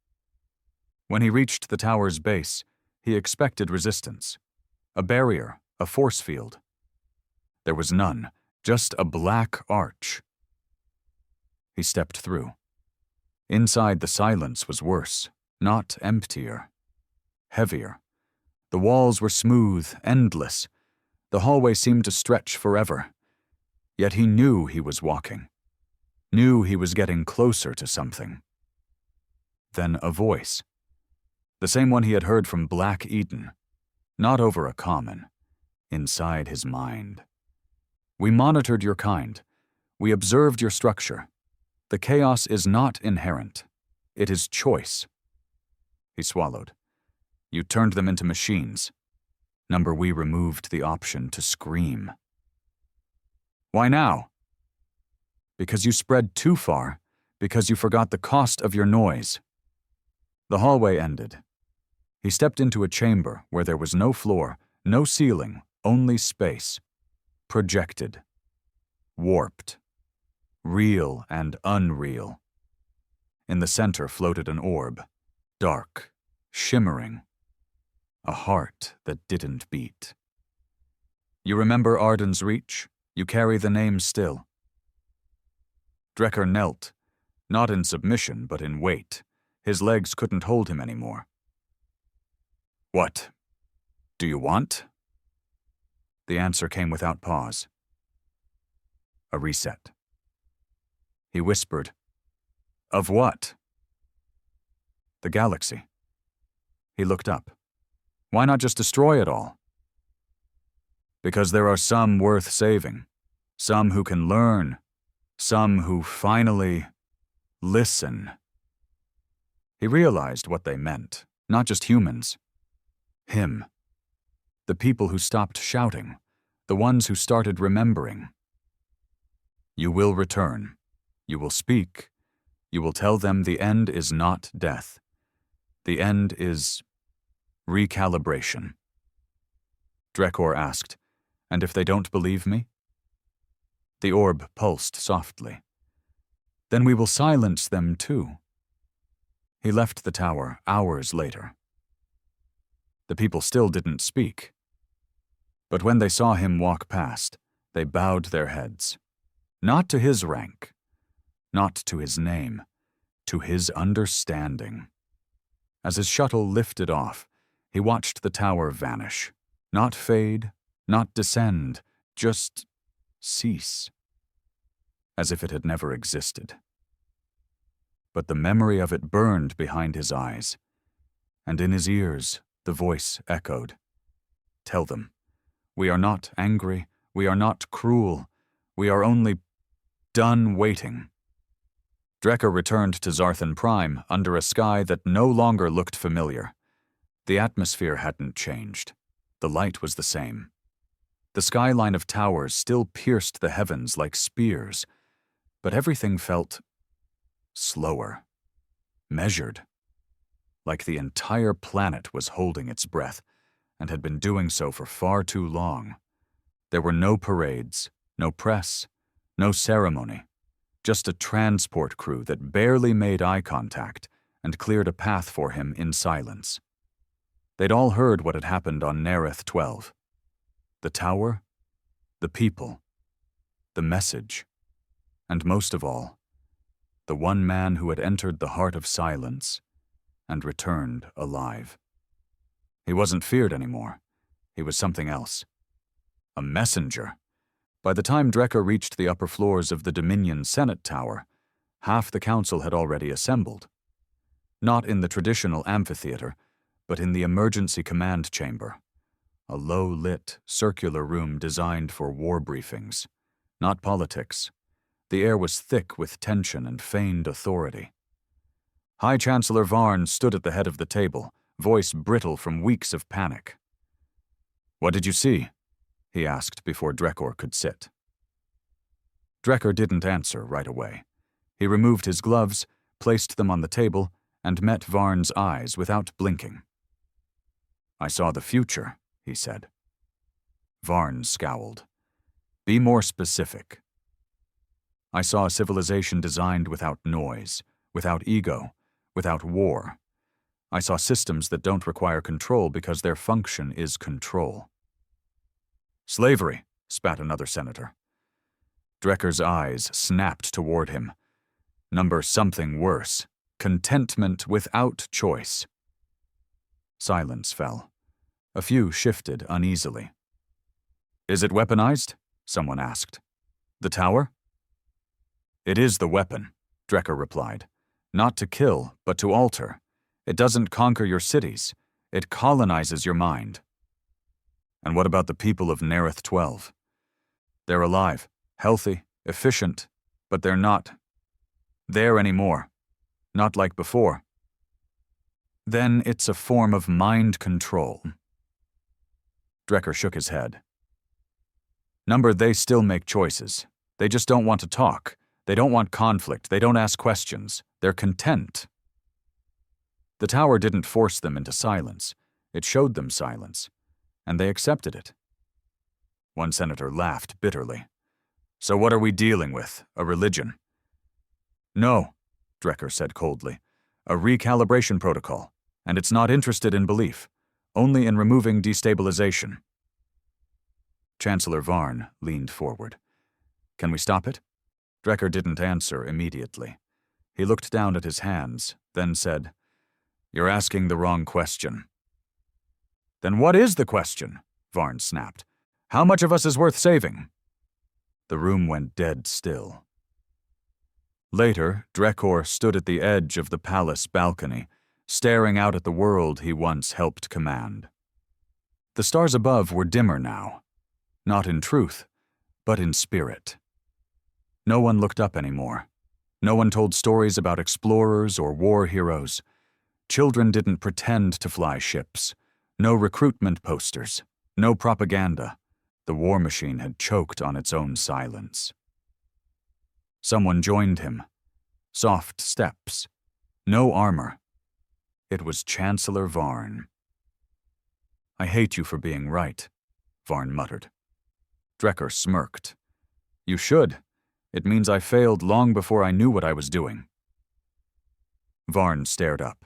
When he reached the tower's base, he expected resistance. A barrier, a force field. There was none, just a black arch. He stepped through. Inside, the silence was worse, not emptier, heavier. The walls were smooth, endless. The hallway seemed to stretch forever. Yet he knew he was walking. Knew he was getting closer to something. Then a voice. The same one he had heard from Black Eden. Not over a common. Inside his mind. We monitored your kind. We observed your structure. The chaos is not inherent. It is choice. He swallowed. You turned them into machines. Number we removed the option to scream. Why now? Because you spread too far, because you forgot the cost of your noise. The hallway ended. He stepped into a chamber where there was no floor, no ceiling, only space. Projected. Warped. Real and unreal. In the center floated an orb, dark, shimmering. A heart that didn't beat. You remember Arden's Reach? You carry the name still. Drekker knelt, not in submission but in weight. His legs couldn't hold him anymore. What? Do you want? The answer came without pause. A reset. He whispered, Of what? The galaxy. He looked up. Why not just destroy it all? Because there are some worth saving, some who can learn, some who finally listen. He realized what they meant, not just humans. Him. The people who stopped shouting, the ones who started remembering. You will return. You will speak. You will tell them the end is not death. The end is recalibration. Drekor asked, and if they don't believe me? The orb pulsed softly. Then we will silence them too. He left the tower hours later. The people still didn't speak. But when they saw him walk past, they bowed their heads. Not to his rank, not to his name, to his understanding. As his shuttle lifted off, he watched the tower vanish. Not fade, not descend, just cease. As if it had never existed. But the memory of it burned behind his eyes, and in his ears the voice echoed. Tell them, we are not angry, we are not cruel, we are only done waiting. Drekor returned to Zarthan Prime under a sky that no longer looked familiar. The atmosphere hadn't changed. The light was the same. The skyline of towers still pierced the heavens like spears, but everything felt slower, measured, like the entire planet was holding its breath and had been doing so for far too long. There were no parades, no press, no ceremony, just a transport crew that barely made eye contact and cleared a path for him in silence. They'd all heard what had happened on Nareth 12. The tower, the people, the message, and most of all, the one man who had entered the heart of silence and returned alive. He wasn't feared anymore. He was something else. A messenger. By the time Drekor reached the upper floors of the Dominion Senate Tower, half the council had already assembled. Not in the traditional amphitheater, but in the emergency command chamber, a low-lit, circular room designed for war briefings, not politics. The air was thick with tension and feigned authority. High Chancellor Varn stood at the head of the table, voice brittle from weeks of panic. "What did you see?" he asked before Drekor could sit. Drekor didn't answer right away. He removed his gloves, placed them on the table, and met Varn's eyes without blinking. "I saw the future," he said. Varn scowled. "Be more specific." "I saw a civilization designed without noise, without ego, without war. I saw systems that don't require control because their function is control." "Slavery," spat another senator. Drekor's eyes snapped toward him. Number something worse. Contentment without choice. Silence fell. A few shifted uneasily. "Is it weaponized?" someone asked. "The tower?" "It is the weapon," Drekor replied. "Not to kill, but to alter. It doesn't conquer your cities. It colonizes your mind." "And what about the people of Nareth 12? They're alive, healthy, efficient, but they're not there anymore. Not like before." "Then it's a form of mind control." Drekor shook his head. "Number, they still make choices. They just don't want to talk. They don't want conflict. They don't ask questions. They're content." The tower didn't force them into silence. It showed them silence, and they accepted it. One senator laughed bitterly. "So what are we dealing with? A religion?" "No," Drekor said coldly. "A recalibration protocol, and it's not interested in belief, only in removing destabilization." Chancellor Varn leaned forward. "Can we stop it?" Drekor didn't answer immediately. He looked down at his hands, then said, "You're asking the wrong question." "Then what is the question?" Varn snapped. "How much of us is worth saving?" The room went dead still. Later, Drekor stood at the edge of the palace balcony, staring out at the world he once helped command. The stars above were dimmer now, not in truth, but in spirit. No one looked up anymore. No one told stories about explorers or war heroes. Children didn't pretend to fly ships. No recruitment posters. No propaganda. The war machine had choked on its own silence. Someone joined him. Soft steps. No armor. It was Chancellor Varn. "I hate you for being right," Varn muttered. Drekker smirked. "You should. It means I failed long before I knew what I was doing." Varn stared up.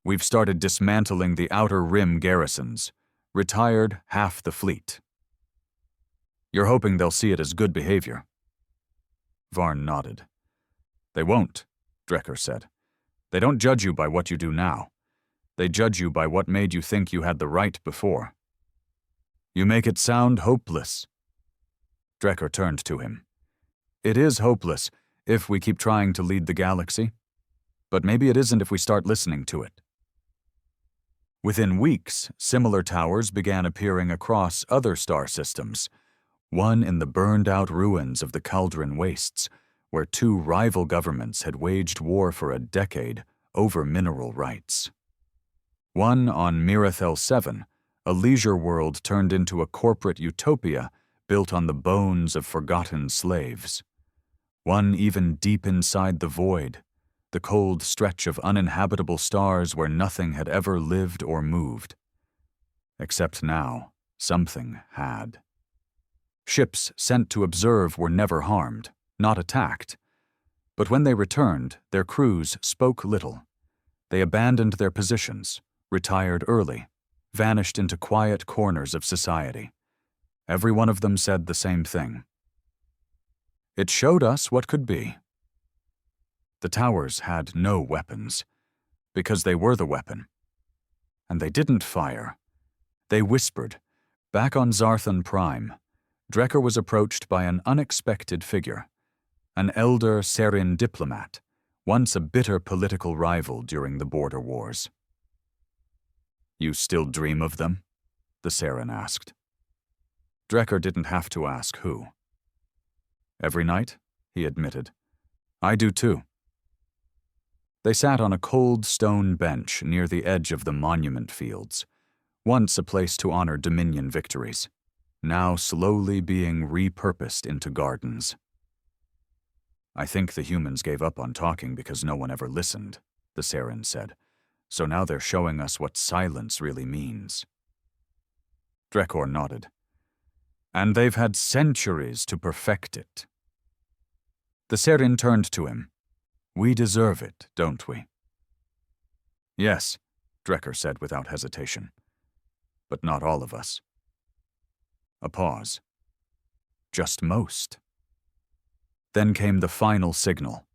"We've started dismantling the Outer Rim garrisons. Retired half the fleet. You're hoping they'll see it as good behavior?" Varn nodded. "They won't," Drekker said. "They don't judge you by what you do now. They judge you by what made you think you had the right before." "You make it sound hopeless." Drekker turned to him. "It is hopeless if we keep trying to lead the galaxy. But maybe it isn't if we start listening to it." Within weeks, similar towers began appearing across other star systems, one in the burned-out ruins of the Cauldron Wastes, where two rival governments had waged war for a decade over mineral rights. One on Mirathel 7, a leisure world turned into a corporate utopia built on the bones of forgotten slaves. One even deep inside the void, the cold stretch of uninhabitable stars where nothing had ever lived or moved. Except now, something had. Ships sent to observe were never harmed, not attacked. But when they returned, their crews spoke little. They abandoned their positions, retired early, vanished into quiet corners of society. Every one of them said the same thing. "It showed us what could be." The towers had no weapons, because they were the weapon. And they didn't fire. They whispered. Back on Zarthon Prime, Drekker was approached by an unexpected figure, an elder Serin diplomat, once a bitter political rival during the border wars. "You still dream of them?" the Serin asked. Drekker didn't have to ask who. "Every night," he admitted. "I do too." They sat on a cold stone bench near the edge of the monument fields, once a place to honor Dominion victories, now slowly being repurposed into gardens. "I think the humans gave up on talking because no one ever listened," the Serin said. "So now they're showing us what silence really means." Drekker nodded. "And they've had centuries to perfect it." The Serin turned to him. "We deserve it, don't we?" "Yes," Drekker said without hesitation. "But not all of us." A pause. "Just most." Then came the final signal.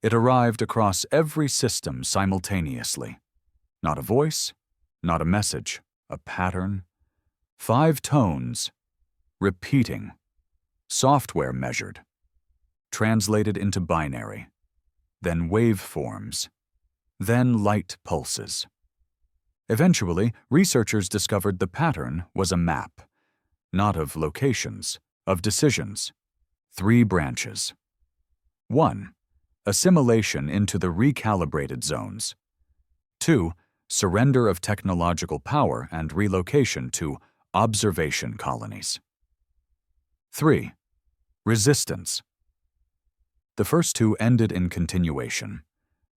It arrived across every system simultaneously. Not a voice, not a message, a pattern. 5 tones, repeating, software measured, translated into binary, then waveforms, then light pulses. Eventually, researchers discovered the pattern was a map, not of locations, of decisions. 3 branches. 1. Assimilation into the recalibrated zones. 2. Surrender of technological power and relocation to observation colonies. 3. Resistance. The first 2 ended in continuation.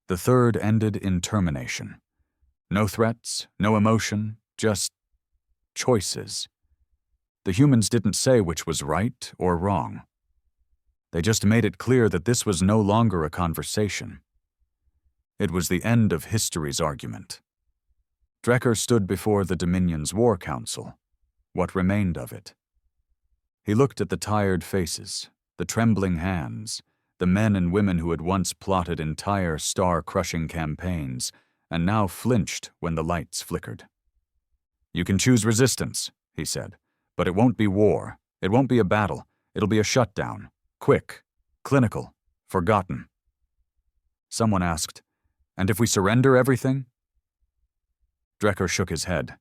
The third ended in termination. No threats, no emotion, just choices. The humans didn't say which was right or wrong. They just made it clear that this was no longer a conversation. It was the end of history's argument. Drekker stood before the Dominion's War Council, what remained of it. He looked at the tired faces, the trembling hands, the men and women who had once plotted entire star-crushing campaigns and now flinched when the lights flickered. "You can choose resistance," he said, "but it won't be war. It won't be a battle. It'll be a shutdown. Quick, clinical, forgotten." Someone asked, "And if we surrender everything?" Drekker shook his head.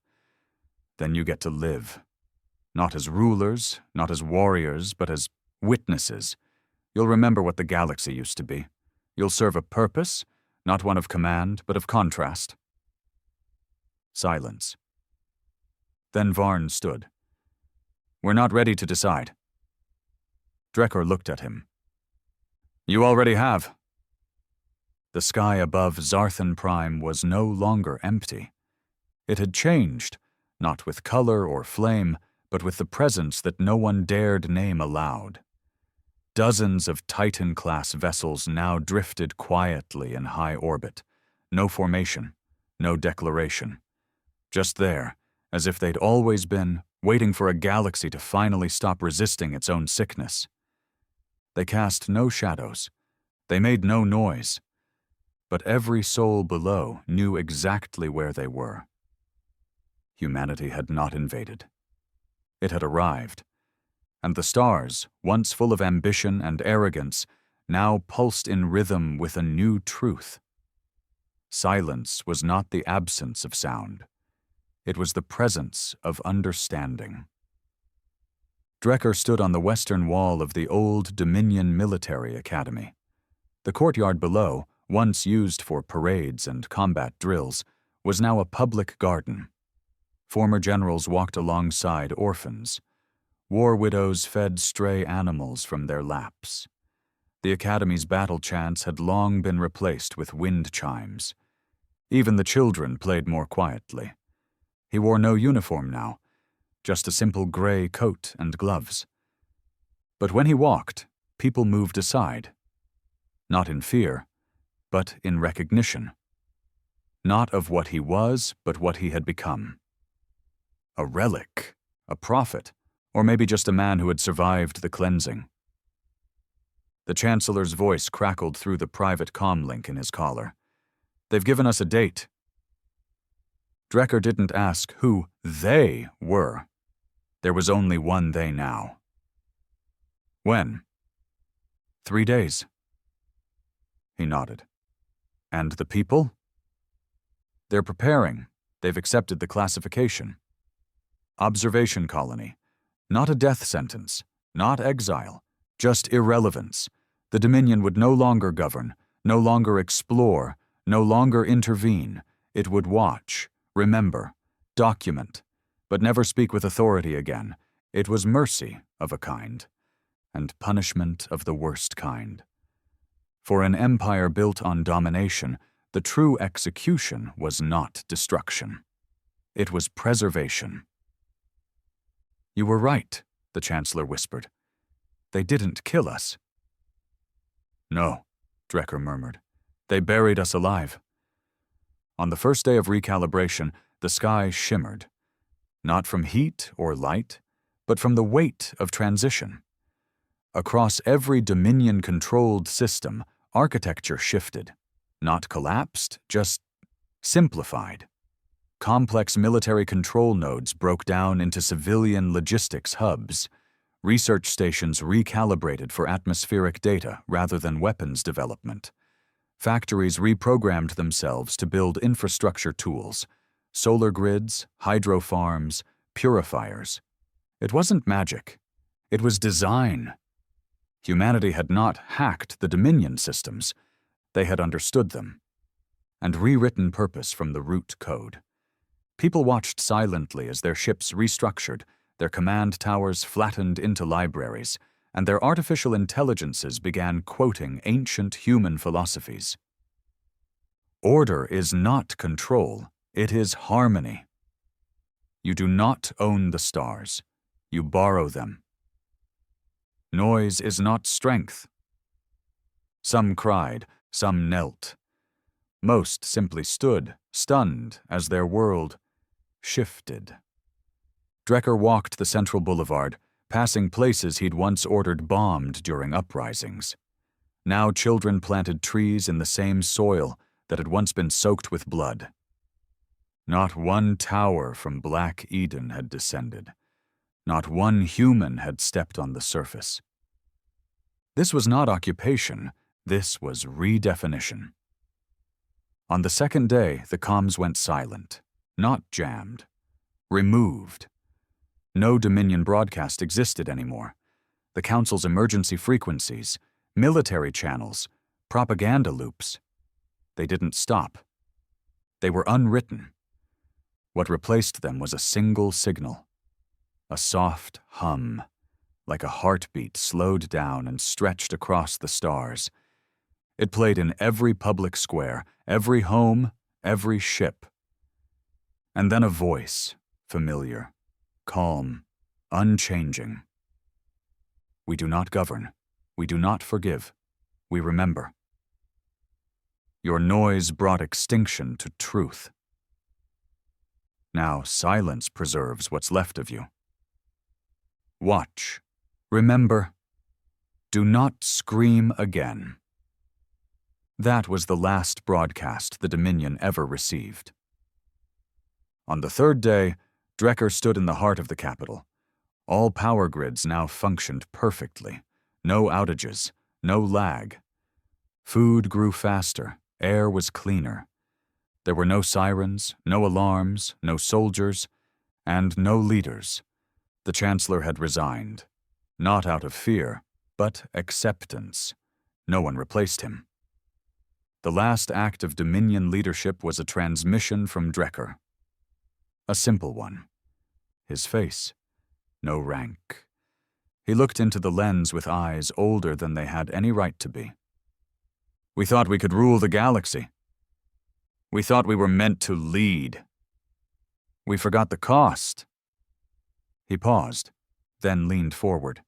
"Then you get to live. Not as rulers, not as warriors, but as witnesses. You'll remember what the galaxy used to be. You'll serve a purpose, not one of command, but of contrast. Silence. Then Varn stood. "We're not ready to decide." Drekkor looked at him. "You already have." The sky above Zarthan Prime was no longer empty. It had changed, not with color or flame, but with the presence that no one dared name aloud. Dozens of Titan-class vessels now drifted quietly in high orbit. No formation, no declaration. Just there, as if they'd always been, waiting for a galaxy to finally stop resisting its own sickness. They cast no shadows. They made no noise. But every soul below knew exactly where they were. Humanity had not invaded. It had arrived. And the stars, once full of ambition and arrogance, now pulsed in rhythm with a new truth. Silence was not the absence of sound. It was the presence of understanding. Drekkor stood on the western wall of the old Dominion Military Academy. The courtyard below, once used for parades and combat drills, was now a public garden. Former generals walked alongside orphans. War widows fed stray animals from their laps. The Academy's battle chants had long been replaced with wind chimes. Even the children played more quietly. He wore no uniform now, just a simple gray coat and gloves. But when he walked, people moved aside. Not in fear, but in recognition. Not of what he was, but what he had become. A relic, a prophet, or maybe just a man who had survived the cleansing. The Chancellor's voice crackled through the private comlink in his collar. "They've given us a date." Drekkor didn't ask who they were. There was only one they now. "When?" 3 days. He nodded. "And the people?" "They're preparing. They've accepted the classification. Observation colony. Not a death sentence. Not exile. Just irrelevance. The Dominion would no longer govern, no longer explore, no longer intervene. It would watch, remember, document, but never speak with authority again. It was mercy of a kind, and punishment of the worst kind. For an empire built on domination, the true execution was not destruction. It was preservation. "You were right," the Chancellor whispered. "They didn't kill us." "No," Drekkor murmured. "They buried us alive." On the first day of recalibration, the sky shimmered. Not from heat or light, but from the weight of transition. Across every Dominion-controlled system, architecture shifted. Not collapsed, just simplified. Complex military control nodes broke down into civilian logistics hubs. Research stations recalibrated for atmospheric data rather than weapons development. Factories reprogrammed themselves to build infrastructure tools, solar grids, hydro farms, purifiers. It wasn't magic. It was design. Humanity had not hacked the Dominion systems. They had understood them, and rewritten purpose from the root code. People watched silently as their ships restructured, their command towers flattened into libraries, and their artificial intelligences began quoting ancient human philosophies. Order is not control, it is harmony. You do not own the stars, you borrow them. Noise is not strength. Some cried, some knelt. Most simply stood, stunned, as their world shifted. Drekkor walked the central boulevard, passing places he'd once ordered bombed during uprisings. Now children planted trees in the same soil that had once been soaked with blood. Not one tower from Black Eden had descended. Not one human had stepped on the surface. This was not occupation, this was redefinition. On the second day, the comms went silent, not jammed, removed. No Dominion broadcast existed anymore. The Council's emergency frequencies, military channels, propaganda loops. They didn't stop. They were unwritten. What replaced them was a single signal, a soft hum, like a heartbeat slowed down and stretched across the stars. It played in every public square, every home, every ship. And then a voice, familiar, calm, unchanging. We do not govern. We do not forgive. We remember. Your noise brought extinction to truth. Now silence preserves what's left of you. Watch. Remember. Do not scream again. That was the last broadcast the Dominion ever received. On the third day, Drekker stood in the heart of the capital. All power grids now functioned perfectly. No outages, no lag. Food grew faster, air was cleaner. There were no sirens, no alarms, no soldiers, and no leaders. The Chancellor had resigned, not out of fear, but acceptance. No one replaced him. The last act of Dominion leadership was a transmission from Drekker. A simple one. His face. No rank. He looked into the lens with eyes older than they had any right to be. We thought we could rule the galaxy. We thought we were meant to lead. We forgot the cost. He paused, then leaned forward.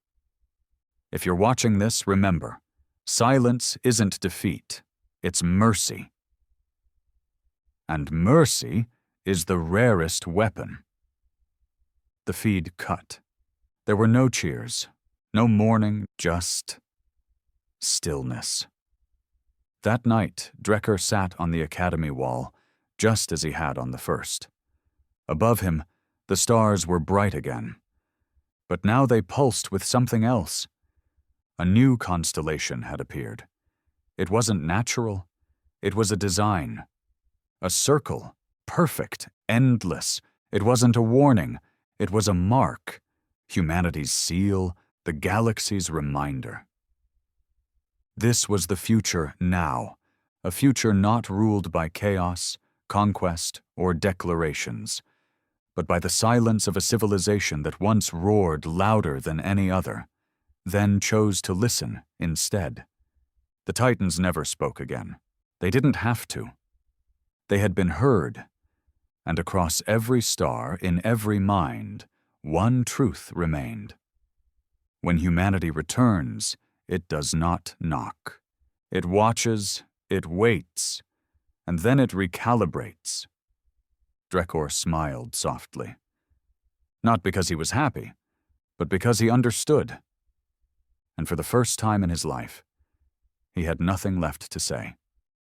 If you're watching this, remember, silence isn't defeat, it's mercy. And mercy is the rarest weapon. The feed cut. There were no cheers, no mourning, just stillness. That night, Drekker sat on the academy wall, just as he had on the first. Above him, the stars were bright again. But now they pulsed with something else. A new constellation had appeared. It wasn't natural. It was a design. A circle, perfect, endless. It wasn't a warning. It was a mark. Humanity's seal, the galaxy's reminder. This was the future now, a future not ruled by chaos, conquest, or declarations, but by the silence of a civilization that once roared louder than any other, then chose to listen instead. The Titans never spoke again. They didn't have to. They had been heard, and across every star, in every mind, one truth remained. When humanity returns, it does not knock. It watches, it waits, and then it recalibrates. Drekker smiled softly. Not because he was happy, but because he understood. And for the first time in his life, he had nothing left to say.